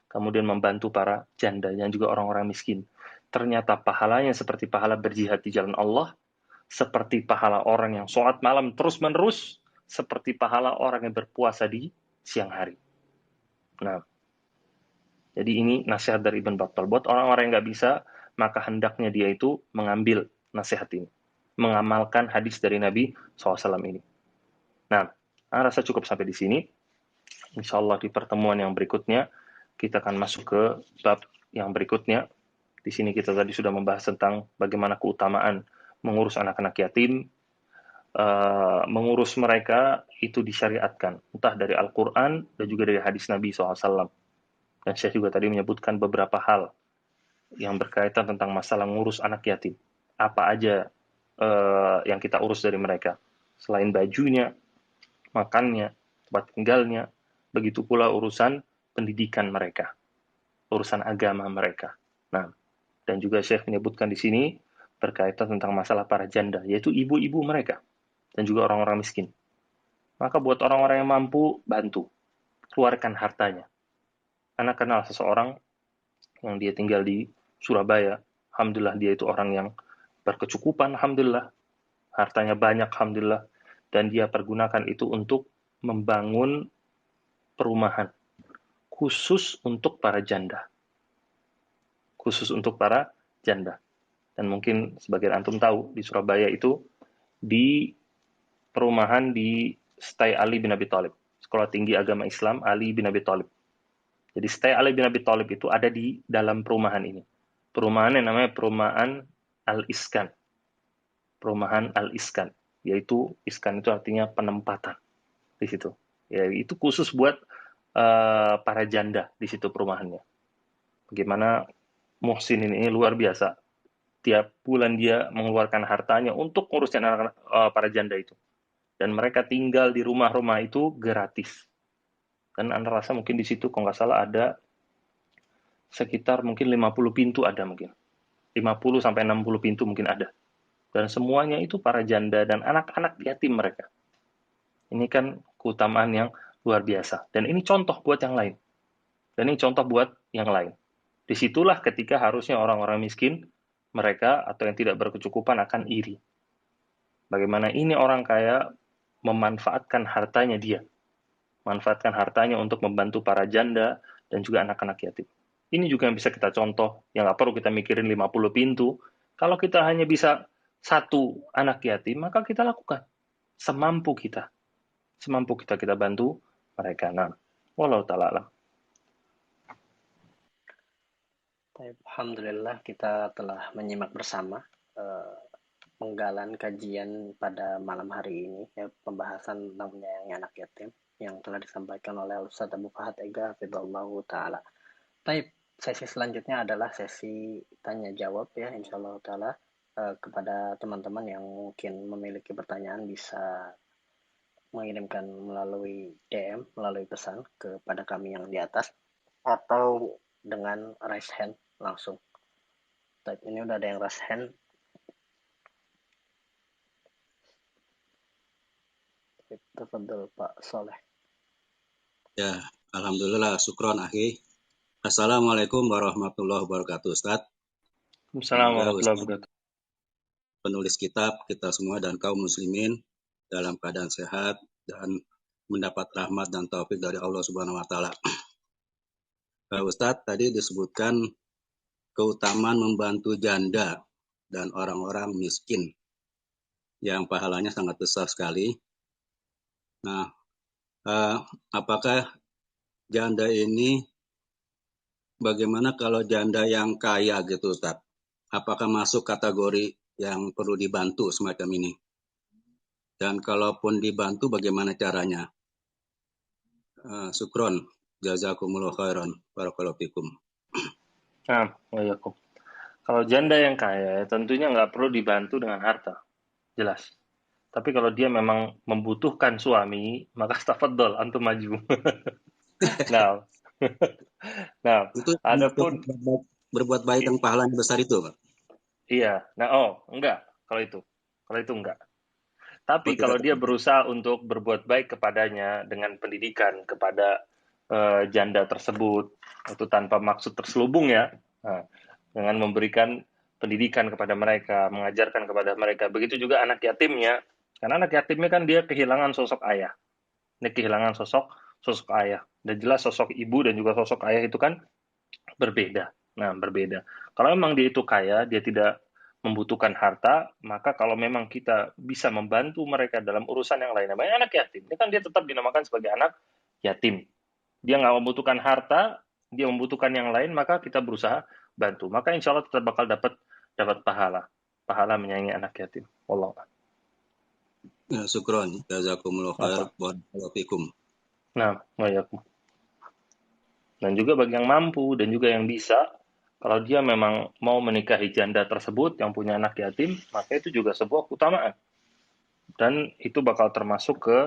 kemudian membantu para janda dan juga orang-orang miskin. Ternyata pahalanya seperti pahala berjihad di jalan Allah, seperti pahala orang yang sholat malam terus-menerus, seperti pahala orang yang berpuasa di siang hari. Nah, jadi ini nasihat dari Ibn Battal. Buat orang-orang yang nggak bisa, maka hendaknya dia itu mengambil nasihat ini, mengamalkan hadis dari Nabi SAW ini. Nah, saya rasa cukup sampai di sini. Insya Allah di pertemuan yang berikutnya, kita akan masuk ke bab yang berikutnya. Di sini kita tadi sudah membahas tentang bagaimana keutamaan mengurus anak-anak yatim, mengurus mereka itu disyariatkan, entah dari Al-Quran dan juga dari hadis Nabi SAW. Dan saya juga tadi menyebutkan beberapa hal yang berkaitan tentang masalah ngurus anak yatim. Apa aja yang kita urus dari mereka, selain bajunya, makannya, tempat tinggalnya, begitu pula urusan pendidikan mereka, urusan agama mereka. Nah, dan juga Syekh menyebutkan di sini berkaitan tentang masalah para janda, yaitu ibu-ibu mereka dan juga orang-orang miskin. Maka buat orang-orang yang mampu, bantu, keluarkan hartanya. Karena kenal seseorang yang dia tinggal di Surabaya, alhamdulillah dia itu orang yang berkecukupan, alhamdulillah, hartanya banyak, alhamdulillah, dan dia pergunakan itu untuk membangun perumahan khusus untuk para janda. Khusus untuk para janda. Dan mungkin sebagian antum tahu, di Surabaya itu di perumahan di Stay Ali bin Abi Thalib. Sekolah Tinggi Agama Islam Ali bin Abi Thalib. Jadi Stay Ali bin Abi Thalib itu ada di dalam perumahan ini. Perumahan yang namanya Perumahan Al-Iskan. Perumahan Al-Iskan. Yaitu Iskan itu artinya penempatan di situ. Ya, itu khusus buat para janda di situ perumahannya. Bagaimana Muhsin ini luar biasa. Tiap bulan dia mengeluarkan hartanya untuk nguruskan anak-anak para janda itu. Dan mereka tinggal di rumah-rumah itu gratis. Kan Anda rasa mungkin di situ kalau nggak salah ada sekitar mungkin 50 pintu ada mungkin. 50 sampai 60 pintu mungkin ada. Dan semuanya itu para janda dan anak-anak yatim mereka. Ini kan keutamaan yang luar biasa. Dan ini contoh buat yang lain. Dan ini contoh buat yang lain. Disitulah ketika harusnya orang-orang miskin, mereka atau yang tidak berkecukupan akan iri. Bagaimana ini orang kaya memanfaatkan hartanya dia. Manfaatkan hartanya untuk membantu para janda dan juga anak-anak yatim. Ini juga yang bisa kita contoh, yang nggak perlu kita mikirin 50 pintu. Kalau kita hanya bisa satu anak yatim, maka kita lakukan. Semampu kita. Semampu kita bantu mereka. Nah, walau ta'ala alam. Alhamdulillah kita telah menyimak bersama eh, penggalan kajian pada malam hari ini, ya, pembahasan tentang menyayangi anak yatim yang telah disampaikan oleh Ustaz Abu Fahad Ega Fidallahu Ta'ala. Taib, sesi selanjutnya adalah sesi tanya jawab, ya, insyaallah Ta'ala. Kepada teman-teman yang mungkin memiliki pertanyaan bisa mengirimkan melalui DM, melalui pesan kepada kami yang di atas, atau dengan raise hand langsung. Taib, ini udah ada yang raise hand. Tafadhol Pak Soleh. Ya, alhamdulillah, syukron akhi. Assalamualaikum warahmatullahi wabarakatuh, Ustaz. Assalamualaikum Semoga warahmatullahi Ustaz, wabarakatuh. penulis kitab, kita semua dan kaum muslimin dalam keadaan sehat dan mendapat rahmat dan taufik dari Allah Subhanahu wa taala. Ustaz, tadi disebutkan keutamaan membantu janda dan orang-orang miskin yang pahalanya sangat besar sekali. Nah, apakah janda ini bagaimana kalau janda yang kaya gitu, Ustaz? Apakah masuk kategori yang perlu dibantu semacam ini? Dan kalaupun dibantu, bagaimana caranya? Syukron, jazakumullah khairan, barakallahu fikum. Nah, waalaikum. Kalau janda yang kaya, tentunya nggak perlu dibantu dengan harta. Jelas. Tapi kalau dia memang membutuhkan suami, maka tafadhol antum maju. Nah, nah, Itu termasuk adapun berbuat baik yang pahalanya besar itu, Pak? iya. Nah, oh, enggak kalau itu. Kalau itu enggak. Oh, Tapi tidak kalau dia termasuk. berusaha untuk berbuat baik kepadanya dengan pendidikan kepada janda tersebut, itu tanpa maksud terselubung ya. Nah, dengan memberikan pendidikan kepada mereka, mengajarkan kepada mereka. Begitu juga anak yatimnya. Karena anak yatimnya kan dia kehilangan sosok ayah. Dia kehilangan sosok ayah. Dan jelas sosok ibu dan juga sosok ayah itu kan berbeda. Nah, berbeda. Kalau memang dia itu kaya, dia tidak membutuhkan harta, maka kalau memang kita bisa membantu mereka dalam urusan yang lain, namanya anak yatim, ini kan dia tetap dinamakan sebagai anak yatim. Dia nggak membutuhkan harta, dia membutuhkan yang lain, maka kita berusaha bantu. Maka insya Allah tetap bakal dapat pahala menyayangi anak yatim. Allah. Ya, syukron. Jazakumullah khair. Apa? Barakallahu fikum. Nah, wayakum. Dan juga bagi yang mampu dan juga yang bisa, kalau dia memang mau menikahi janda tersebut yang punya anak yatim, maka itu juga sebuah keutamaan. Dan itu bakal termasuk ke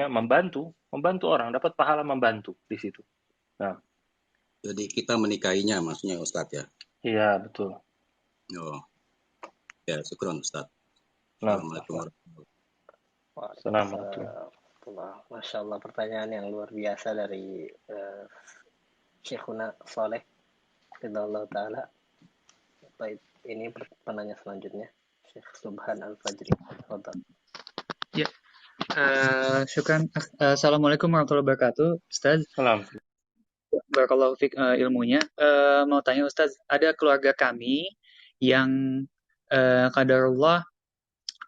membantu orang, dapat pahala membantu di situ. Nah, Jadi kita menikahinya maksudnya Ustadz ya. iya betul. Oh, ya syukron Ustadz. Nah, Assalamualaikum apa? warahmatullahi Assalamualaikum. Masya Allah, pertanyaan yang luar biasa dari Syekhuna Soleh Ridallahu Ta'ala. Baik, ini penanya selanjutnya, Syekh Subhan Al-Fajri. Ya, syukran. Assalamualaikum warahmatullahi wabarakatuh, Ustaz. Salam. Barakallahu fiik ilmunya. Mau tanya Ustaz, ada keluarga kami yang qadarullah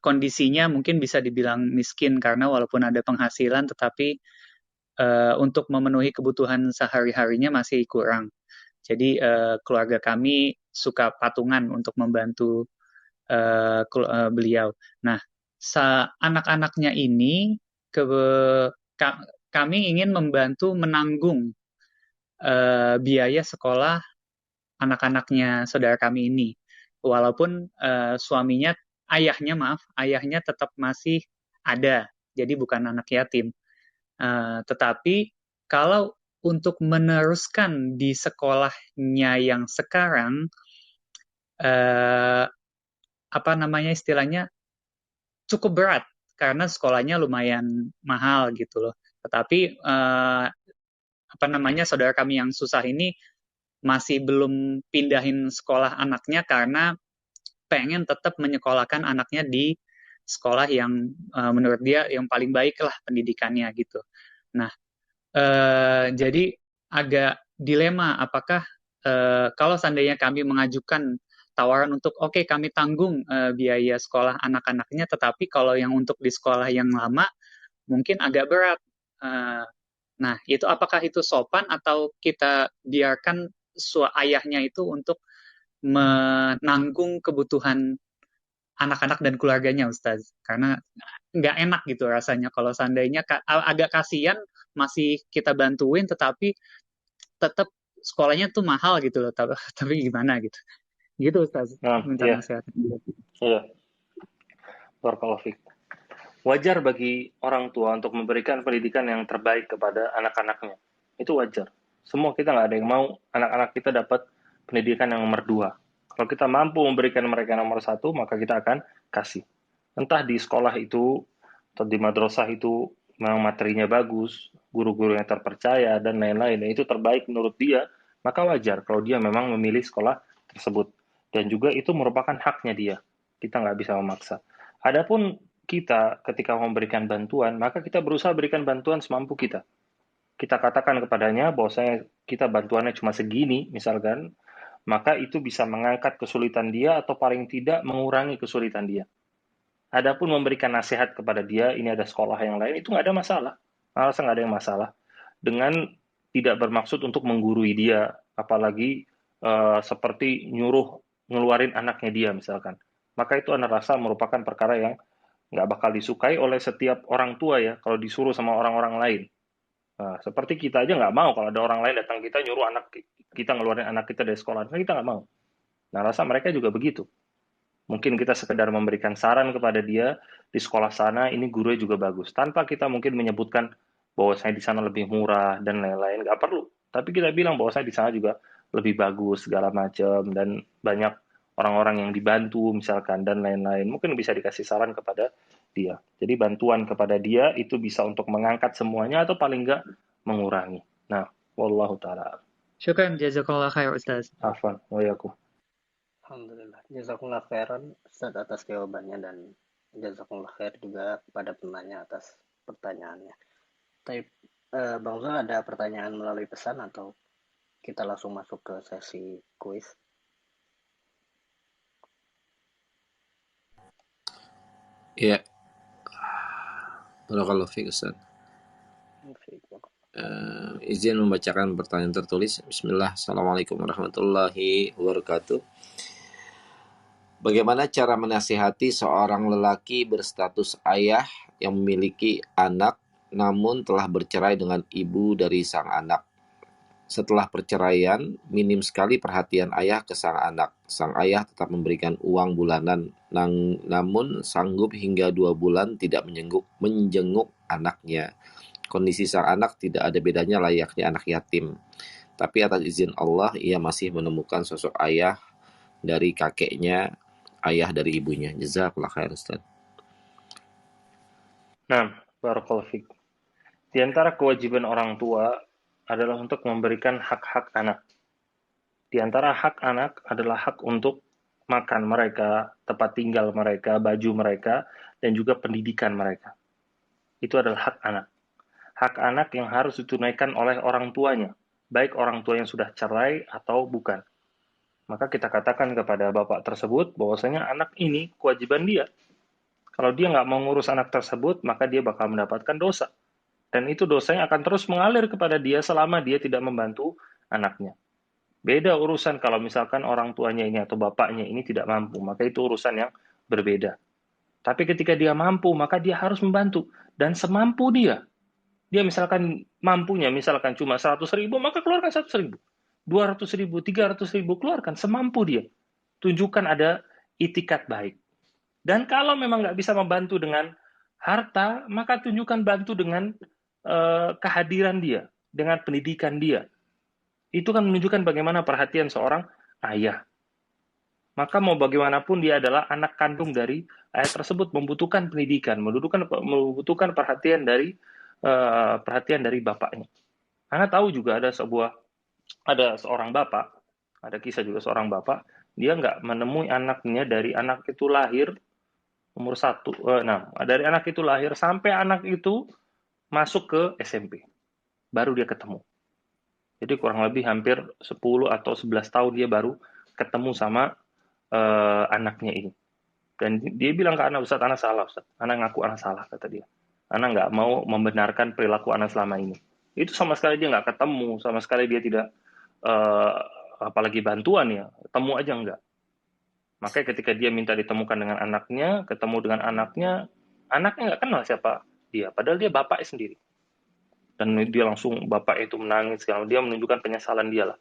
kondisinya mungkin bisa dibilang miskin karena walaupun ada penghasilan tetapi untuk memenuhi kebutuhan sehari-harinya masih kurang. Jadi keluarga kami suka patungan untuk membantu beliau. Nah, anak-anaknya ini kami ingin membantu menanggung biaya sekolah anak-anaknya saudara kami ini. Walaupun ayahnya tetap masih ada, jadi bukan anak yatim. Tetapi kalau untuk meneruskan di sekolahnya yang sekarang, istilahnya cukup berat karena sekolahnya lumayan mahal gitu loh. Tetapi saudara kami yang susah ini masih belum pindahin sekolah anaknya karena pengen tetap menyekolahkan anaknya di sekolah yang menurut dia yang paling baik lah pendidikannya gitu. Nah, jadi agak dilema apakah kalau seandainya kami mengajukan tawaran untuk oke, kami tanggung biaya sekolah anak-anaknya, tetapi kalau yang untuk di sekolah yang lama mungkin agak berat. Nah, itu apakah itu sopan atau kita biarkan ayahnya itu untuk menanggung kebutuhan anak-anak dan keluarganya, Ustaz? Karena nggak enak gitu rasanya kalau seandainya agak kasihan masih kita bantuin, tetapi tetap sekolahnya tuh mahal gitu loh. Tapi gimana gitu? Gitu, Ustaz. Nah, Minta iya. nasihat. Iya. Barakallahu fiik. Wajar bagi orang tua untuk memberikan pendidikan yang terbaik kepada anak-anaknya. Itu wajar. Semua kita nggak ada yang mau anak-anak kita dapat pendidikan yang nomor 2. Kalau kita mampu memberikan mereka nomor 1, maka kita akan kasih. Entah di sekolah itu atau di madrasah itu memang materinya bagus, guru-guru yang terpercaya, dan lain-lain. Itu terbaik menurut dia, maka wajar kalau dia memang memilih sekolah tersebut. Dan juga itu merupakan haknya dia. Kita nggak bisa memaksa. Adapun kita ketika memberikan bantuan, maka kita berusaha berikan bantuan semampu kita. Kita katakan kepadanya bahwasanya kita bantuannya cuma segini, misalkan, maka itu bisa mengangkat kesulitan dia atau paling tidak mengurangi kesulitan dia. Adapun memberikan nasihat kepada dia, ini ada sekolah yang lain, itu nggak ada masalah. Alasan nggak ada yang masalah. Dengan tidak bermaksud untuk menggurui dia, apalagi seperti nyuruh ngeluarin anaknya dia misalkan. Maka itu Anda rasa merupakan perkara yang nggak bakal disukai oleh setiap orang tua ya, kalau disuruh sama orang-orang lain. Nah, seperti kita aja nggak mau kalau ada orang lain datang kita nyuruh anak kita ngeluarin anak kita dari sekolah, kita nggak mau. Nah, rasa mereka juga begitu. Mungkin kita sekedar memberikan saran kepada dia, di sekolah sana ini gurunya juga bagus. Tanpa kita mungkin menyebutkan bahwa saya di sana lebih murah dan lain-lain, nggak perlu. Tapi kita bilang bahwa saya di sana juga lebih bagus segala macam dan banyak orang-orang yang dibantu misalkan dan lain-lain. Mungkin bisa dikasih saran kepada dia. Jadi bantuan kepada dia itu bisa untuk mengangkat semuanya atau paling nggak mengurangi. Nah, wallahu taala. Syukran, jazakallah khair, Ustaz. Afwan, wa yakum. Alhamdulillah. Jazakumullah khairan Ustaz atas jawabannya, dan jazakumullah khair juga kepada penanya atas pertanyaannya. Tapi Bang Zul, ada pertanyaan melalui pesan atau kita langsung masuk ke sesi kuis? Ya. Barakallahu fiik Ustaz. Izin membacakan pertanyaan tertulis. Bismillah. Assalamualaikum warahmatullahi wabarakatuh. Bagaimana cara menasihati seorang lelaki berstatus ayah yang memiliki anak namun telah bercerai dengan ibu dari sang anak? Setelah perceraian, minim sekali perhatian ayah ke sang anak. Sang ayah tetap memberikan uang bulanan, namun sanggup hingga 2 bulan tidak menjenguk anaknya. Kondisi sang anak tidak ada bedanya layaknya anak yatim. Tapi atas izin Allah, ia masih menemukan sosok ayah dari kakeknya, ayah dari ibunya. Jazakallah khair, Ustaz. Nah, barakallahu fiik. Di antara kewajiban orang tua adalah untuk memberikan hak-hak anak. Di antara hak anak adalah hak untuk makan mereka, tempat tinggal mereka, baju mereka, dan juga pendidikan mereka. Itu adalah hak anak. Hak anak yang harus ditunaikan oleh orang tuanya, baik orang tua yang sudah cerai atau bukan. Maka kita katakan kepada bapak tersebut bahwasanya anak ini kewajiban dia. Kalau dia nggak mau ngurus anak tersebut, maka dia bakal mendapatkan dosa. Dan itu dosanya akan terus mengalir kepada dia selama dia tidak membantu anaknya. Beda urusan kalau misalkan orang tuanya ini atau bapaknya ini tidak mampu, maka itu urusan yang berbeda. Tapi ketika dia mampu, maka dia harus membantu. Dan semampu dia. Dia misalkan mampunya, misalkan cuma 100.000, maka keluarkan 100.000. 200.000, 300.000, keluarkan semampu dia. Tunjukkan ada itikat baik. Dan kalau memang nggak bisa membantu dengan harta, maka tunjukkan bantu dengan kehadiran dia, dengan pendidikan dia. Itu kan menunjukkan bagaimana perhatian seorang ayah. Maka mau bagaimanapun dia adalah anak kandung dari ayah tersebut, membutuhkan pendidikan, membutuhkan perhatian dari bapaknya. Anda tahu juga ada seorang bapak, ada kisah juga seorang bapak, dia nggak menemui anaknya dari anak itu lahir umur 1, dari anak itu lahir sampai anak itu masuk ke SMP, baru dia ketemu. Jadi kurang lebih hampir 10 atau 11 tahun dia baru ketemu sama anaknya ini. Dan dia bilang ke anak, Ustaz, anak salah, Ustaz. Anak ngaku anak salah, kata dia. Anak nggak mau membenarkan perilaku anak selama ini. Itu sama sekali dia nggak ketemu, sama sekali dia tidak, apalagi bantuan ya, temu aja enggak. Makanya ketika dia minta ditemukan dengan anaknya, ketemu dengan anaknya nggak kenal siapa dia, padahal dia bapaknya sendiri. Dan dia langsung, bapak itu menangis, dia menunjukkan penyesalan dia lah.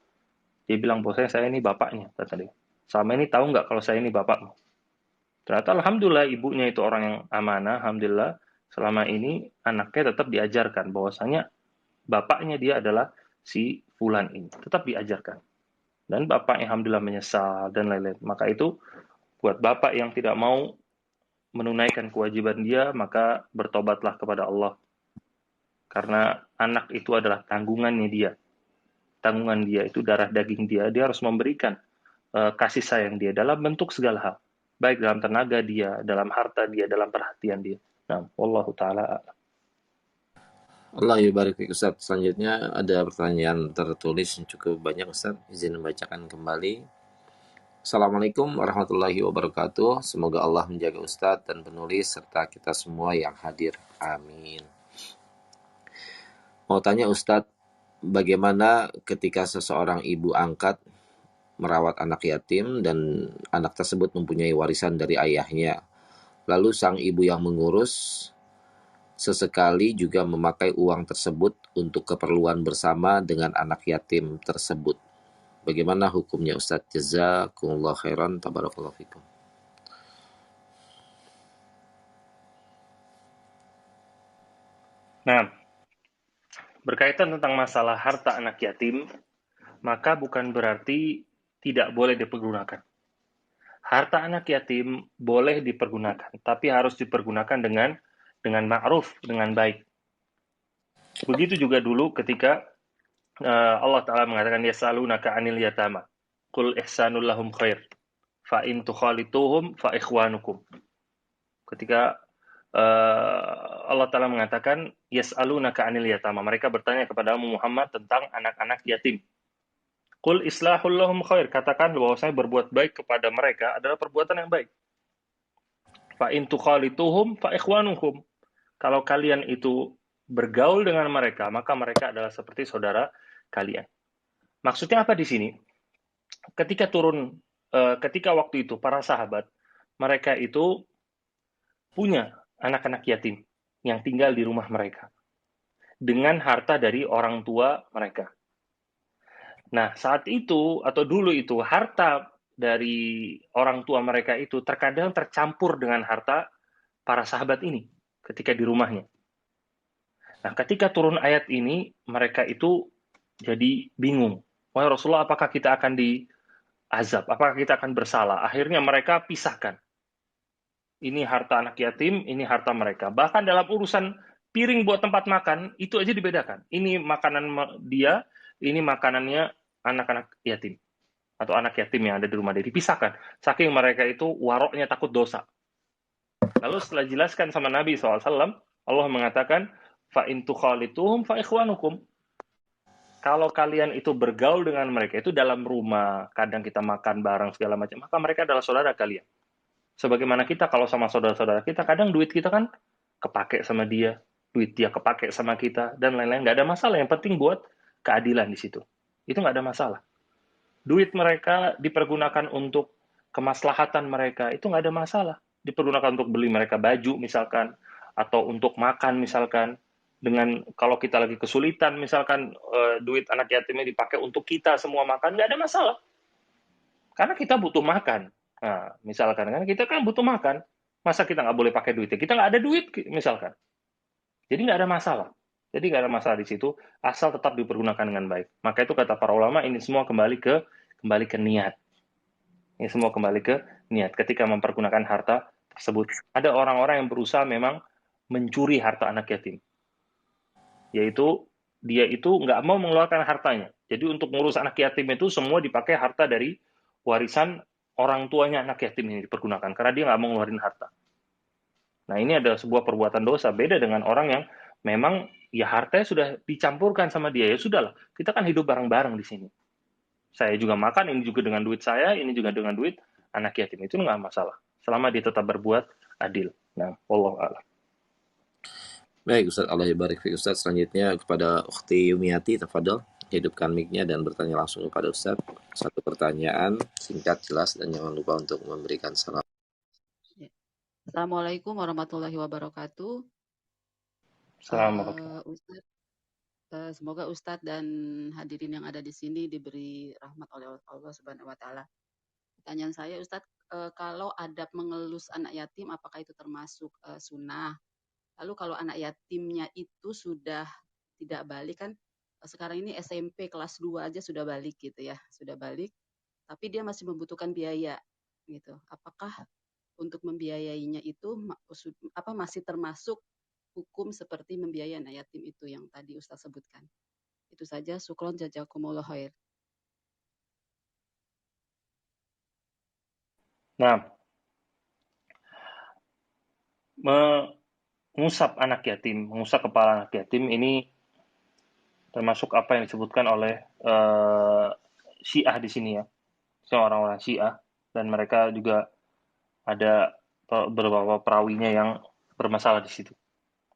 Dia bilang, bahwasanya saya ini bapaknya, kata dia. Selama ini tahu nggak kalau saya ini bapakmu? Ternyata alhamdulillah ibunya itu orang yang amanah, alhamdulillah selama ini anaknya tetap diajarkan bahwasanya bapaknya dia adalah si fulan ini, tetap diajarkan. Dan bapaknya alhamdulillah menyesal dan lain-lain. Maka itu buat bapak yang tidak mau menunaikan kewajiban dia, maka bertobatlah kepada Allah. Karena anak itu adalah tanggungannya dia. Tanggungan dia itu darah daging dia, dia harus memberikan kasih sayang dia dalam bentuk segala hal. Baik dalam tenaga dia, dalam harta dia, dalam perhatian dia. Nah, wallahu ta'ala. Allah yubarik fiik, Ustaz. Selanjutnya ada pertanyaan tertulis yang cukup banyak, Ustaz. Izin membacakan kembali. Assalamualaikum warahmatullahi wabarakatuh. Semoga Allah menjaga Ustaz dan penulis serta kita semua yang hadir. Amin. Mau tanya Ustaz, bagaimana ketika seseorang ibu angkat merawat anak yatim dan anak tersebut mempunyai warisan dari ayahnya. Lalu sang ibu yang mengurus sesekali juga memakai uang tersebut untuk keperluan bersama dengan anak yatim tersebut. Bagaimana hukumnya Ustaz? Jazakumullah khairan, tabarakallahu fikum. Nah, berkaitan tentang masalah harta anak yatim, maka bukan berarti tidak boleh dipergunakan. Harta anak yatim boleh dipergunakan, tapi harus dipergunakan dengan ma'ruf, dengan baik. Begitu juga dulu ketika Allah Ta'ala mengatakan, yas'alunaka 'anil yatama, qul ihsanul lahum khair, fa in tukhalituhum fa ikhwanukum. Ketika Allah Ta'ala mengatakan, yas'alunaka 'anil yatama, mereka bertanya kepada Muhammad tentang anak-anak yatim. Qul islahul lahum khair, katakan bahwa saya berbuat baik kepada mereka adalah perbuatan yang baik. Fa in tukhalituhum fa ikhwanukum. Kalau kalian itu bergaul dengan mereka, maka mereka adalah seperti saudara kalian. Maksudnya apa di sini? Ketika turun ketika waktu itu para sahabat, mereka itu punya anak-anak yatim yang tinggal di rumah mereka dengan harta dari orang tua mereka. Nah, saat itu atau dulu itu harta dari orang tua mereka itu terkadang tercampur dengan harta para sahabat ini ketika di rumahnya. Nah, ketika turun ayat ini, mereka itu jadi bingung. Wahai Rasulullah, apakah kita akan diazab? Apakah kita akan bersalah? Akhirnya mereka pisahkan. Ini harta anak yatim, ini harta mereka. Bahkan dalam urusan piring buat tempat makan, itu aja dibedakan. Ini makanan dia, ini makanannya anak-anak yatim. Atau anak yatim yang ada di rumah dia. Dipisahkan. Saking mereka itu waroknya takut dosa. Lalu setelah jelaskan sama Nabi SAW, Allah mengatakan, فَإِن تُخَالِطُهُمْ فَإِخْوَانُكُمْ. Kalau kalian itu bergaul dengan mereka, itu dalam rumah, kadang kita makan bareng segala macam, maka mereka adalah saudara kalian. Sebagaimana kita kalau sama saudara-saudara kita, kadang duit kita kan kepake sama dia, duit dia kepake sama kita, dan lain-lain. Nggak ada masalah, yang penting buat keadilan di situ. Itu nggak ada masalah. Duit mereka dipergunakan untuk kemaslahatan mereka, itu nggak ada masalah. Dipergunakan untuk beli mereka baju misalkan, atau untuk makan misalkan. Dengan kalau kita lagi kesulitan misalkan duit anak yatimnya dipakai untuk kita semua makan, nggak ada masalah. Karena kita butuh makan. Nah, misalkan kan kita kan butuh makan, masa kita nggak boleh pakai duitnya? Kita nggak ada duit misalkan. Jadi nggak ada masalah. Jadi nggak ada masalah di situ, asal tetap dipergunakan dengan baik. Maka itu kata para ulama, ini semua kembali ke niat. Ini semua kembali ke niat. Ketika mempergunakan harta tersebut, ada orang-orang yang berusaha memang mencuri harta anak yatim. Yaitu dia itu nggak mau mengeluarkan hartanya. Jadi untuk ngurus anak yatim itu semua dipakai harta dari warisan orang tuanya anak yatim ini dipergunakan. Karena dia nggak mau ngeluarin harta. Nah ini adalah sebuah perbuatan dosa. Beda dengan orang yang memang ya hartanya sudah dicampurkan sama dia. Ya sudahlah, kita kan hidup bareng-bareng di sini. Saya juga makan, ini juga dengan duit saya, ini juga dengan duit anak yatim. Itu nggak masalah. Selama dia tetap berbuat adil. Nah, wallahu a'lam. Baik Ustaz, Allah barik fi Ustaz. Selanjutnya kepada Ukhti Yumiati, tafadhol hidupkan mic-nya dan bertanya langsung kepada Ustaz. Satu pertanyaan singkat, jelas, dan jangan lupa untuk memberikan salam. Assalamualaikum warahmatullahi wabarakatuh. Assalamualaikum. Ustaz, semoga Ustadz dan hadirin yang ada di sini diberi rahmat oleh Allah Subhanahu wa Ta'ala. Pertanyaan saya, Ustadz, kalau adab mengelus anak yatim, apakah itu termasuk sunnah? Lalu kalau anak yatimnya itu sudah tidak balik, kan sekarang ini SMP kelas 2 aja sudah balik gitu ya, sudah balik, tapi dia masih membutuhkan biaya gitu. Apakah untuk membiayainya itu masih termasuk hukum seperti membiayai anak yatim itu yang tadi Ustaz sebutkan? Itu saja. Syukron jazakumullah khair. Nah, mengusap anak yatim, mengusap kepala anak yatim ini termasuk apa yang disebutkan oleh Syiah di sini ya. Orang-orang Syiah, dan mereka juga ada beberapa perawinya yang bermasalah di situ.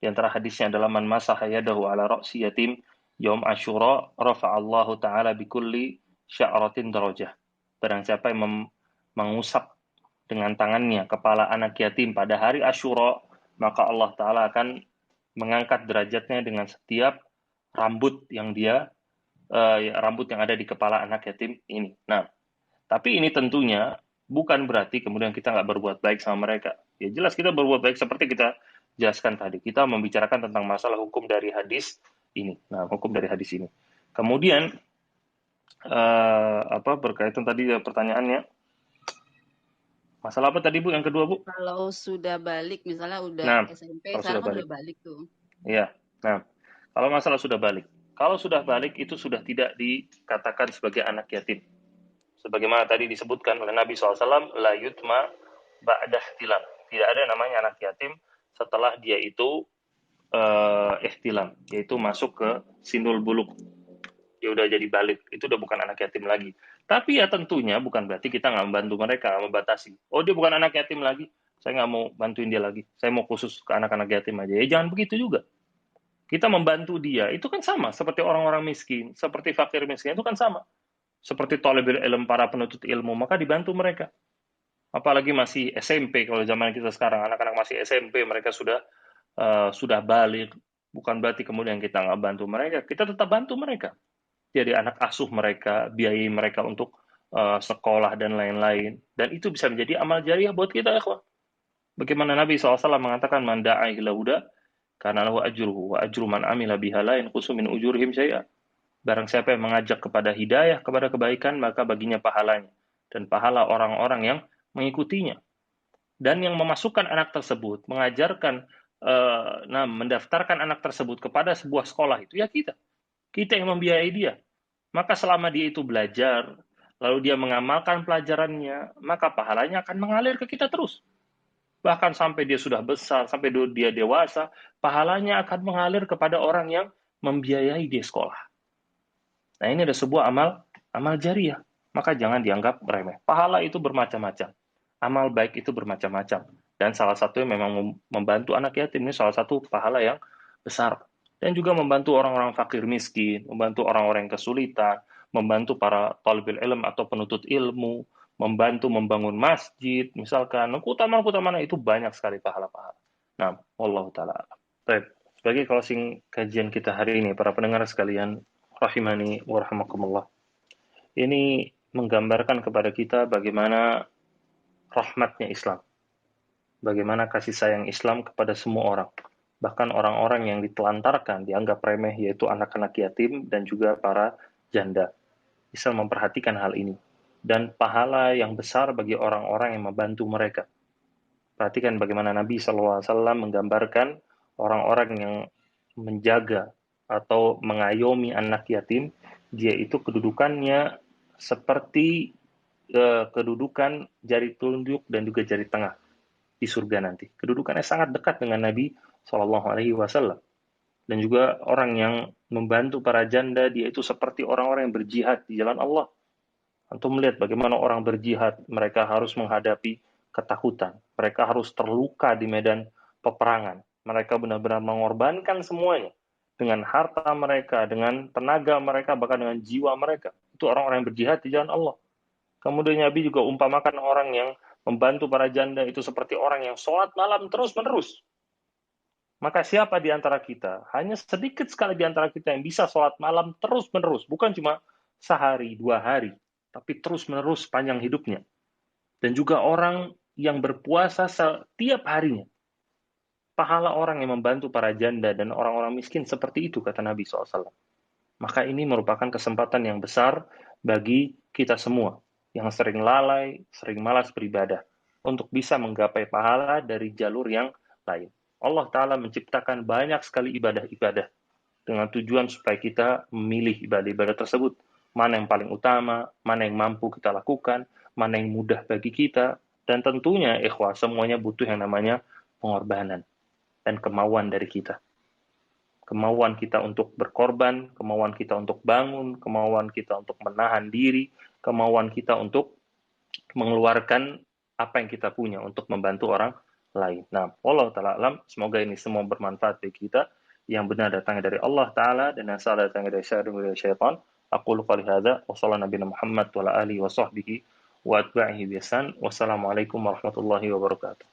Di antara hadisnya adalah man masaha yadahu ala ra'si yatim yaum Asyura rafa'allahu ta'ala bikulli sya'ratin darajah. Barang siapa yang mengusap dengan tangannya kepala anak yatim pada hari Asyura, maka Allah Ta'ala akan mengangkat derajatnya dengan setiap rambut yang ada di kepala anak yatim ini. Nah, tapi ini tentunya bukan berarti kemudian kita nggak berbuat baik sama mereka. Ya jelas kita berbuat baik seperti kita jelaskan tadi. Kita membicarakan tentang masalah hukum dari hadis ini. Nah, hukum dari hadis ini. Kemudian berkaitan tadi pertanyaannya. Masalah apa tadi Bu? Yang kedua Bu? Kalau sudah balik, misalnya udah SMP, sekarang kan udah balik tuh. Iya. Nah, kalau masalah sudah balik. Kalau sudah balik itu sudah tidak dikatakan sebagai anak yatim. Sebagaimana tadi disebutkan oleh Nabi SAW, la yutma ba'dah ihtilam. Tidak ada namanya anak yatim setelah dia itu ihtilam, yaitu masuk ke sindul buluk. Dia udah jadi balik, itu udah bukan anak yatim lagi. Tapi ya tentunya bukan berarti kita nggak membantu mereka, membatasi. Oh dia bukan anak yatim lagi, saya nggak mau bantuin dia lagi. Saya mau khusus ke anak-anak yatim aja. Ya jangan begitu juga. Kita membantu dia, itu kan sama seperti orang-orang miskin, seperti fakir miskin, itu kan sama. seperti talibul ilm, para penuntut ilmu, maka dibantu mereka. Apalagi masih SMP, kalau zaman kita sekarang, anak-anak masih SMP, mereka sudah balik, bukan berarti kemudian kita nggak bantu mereka, kita tetap bantu mereka. Jadi anak asuh mereka, biayai mereka untuk sekolah dan lain-lain. Dan itu bisa menjadi amal jariah buat kita, ikhwan. Bagaimana Nabi SAW mengatakan, man da'a ila huda, karena lahu ajruhu, wa ajru man amila biha la yanqusu min ujurihim syai'a. Barang siapa yang mengajak kepada hidayah, kepada kebaikan, maka baginya pahalanya. Dan pahala orang-orang yang mengikutinya. Dan yang memasukkan anak tersebut, mengajarkan, mendaftarkan anak tersebut kepada sebuah sekolah itu, ya kita. Kita yang membiayai dia. Maka selama dia itu belajar, lalu dia mengamalkan pelajarannya, maka pahalanya akan mengalir ke kita terus. Bahkan sampai dia sudah besar, sampai dia dewasa, pahalanya akan mengalir kepada orang yang membiayai dia sekolah. Nah, ini ada sebuah amal jariah. Maka jangan dianggap remeh. Pahala itu bermacam-macam. Amal baik itu bermacam-macam. Dan salah satunya memang membantu anak yatim. Ini salah satu pahala yang besar. Dan juga membantu orang-orang fakir miskin, membantu orang-orang yang kesulitan, membantu para talibul ilm atau penuntut ilmu, membantu membangun masjid, misalkan, keutamaan-keutamaan itu banyak sekali pahala-pahala. Nah, wallahu ta'ala. Baik, sebagai closing kajian kita hari ini, para pendengar sekalian, rahimani wa rahimakumullah. Ini menggambarkan kepada kita bagaimana rahmatnya Islam. Bagaimana kasih sayang Islam kepada semua orang. Bahkan orang-orang yang ditelantarkan, dianggap remeh, yaitu anak-anak yatim dan juga para janda. Islam memperhatikan hal ini. Dan pahala yang besar bagi orang-orang yang membantu mereka. Perhatikan bagaimana Nabi SAW menggambarkan orang-orang yang menjaga atau mengayomi anak yatim, dia itu kedudukannya seperti kedudukan jari telunjuk dan juga jari tengah di surga nanti. Kedudukannya sangat dekat dengan Nabi SAW. Dan juga orang yang membantu para janda, dia itu seperti orang-orang yang berjihad di jalan Allah. Antum melihat bagaimana orang berjihad, mereka harus menghadapi ketakutan. Mereka harus terluka di medan peperangan. Mereka benar-benar mengorbankan semuanya. Dengan harta mereka, dengan tenaga mereka, bahkan dengan jiwa mereka. Itu orang-orang yang berjihad di jalan Allah. Kemudian Nabi juga umpamakan orang yang membantu para janda itu seperti orang yang sholat malam terus-menerus. Maka siapa di antara kita, hanya sedikit sekali di antara kita yang bisa sholat malam terus-menerus. Bukan cuma sehari, 2 hari. Tapi terus-menerus sepanjang hidupnya. Dan juga orang yang berpuasa setiap harinya. Pahala orang yang membantu para janda dan orang-orang miskin seperti itu, kata Nabi SAW. Maka ini merupakan kesempatan yang besar bagi kita semua yang sering lalai, sering malas beribadah, untuk bisa menggapai pahala dari jalur yang lain. Allah Ta'ala menciptakan banyak sekali ibadah-ibadah dengan tujuan supaya kita memilih ibadah-ibadah tersebut. Mana yang paling utama, mana yang mampu kita lakukan, mana yang mudah bagi kita, dan tentunya ikhwah, semuanya butuh yang namanya pengorbanan dan kemauan dari kita. Kemauan kita untuk berkorban, kemauan kita untuk bangun, kemauan kita untuk menahan diri, kemauan kita untuk mengeluarkan apa yang kita punya untuk membantu orang lain. Nah, wallahu ta'ala alam, semoga ini semua bermanfaat bagi kita. Yang benar datangnya dari Allah Ta'ala dan yang salah datangnya dari syaitan. Aqulu qali hadza wa sallallahu nabiyana Muhammad wa ala alihi wa sahbihi wa atba'ihi bihasan. Wassalamualaikum warahmatullahi wabarakatuh.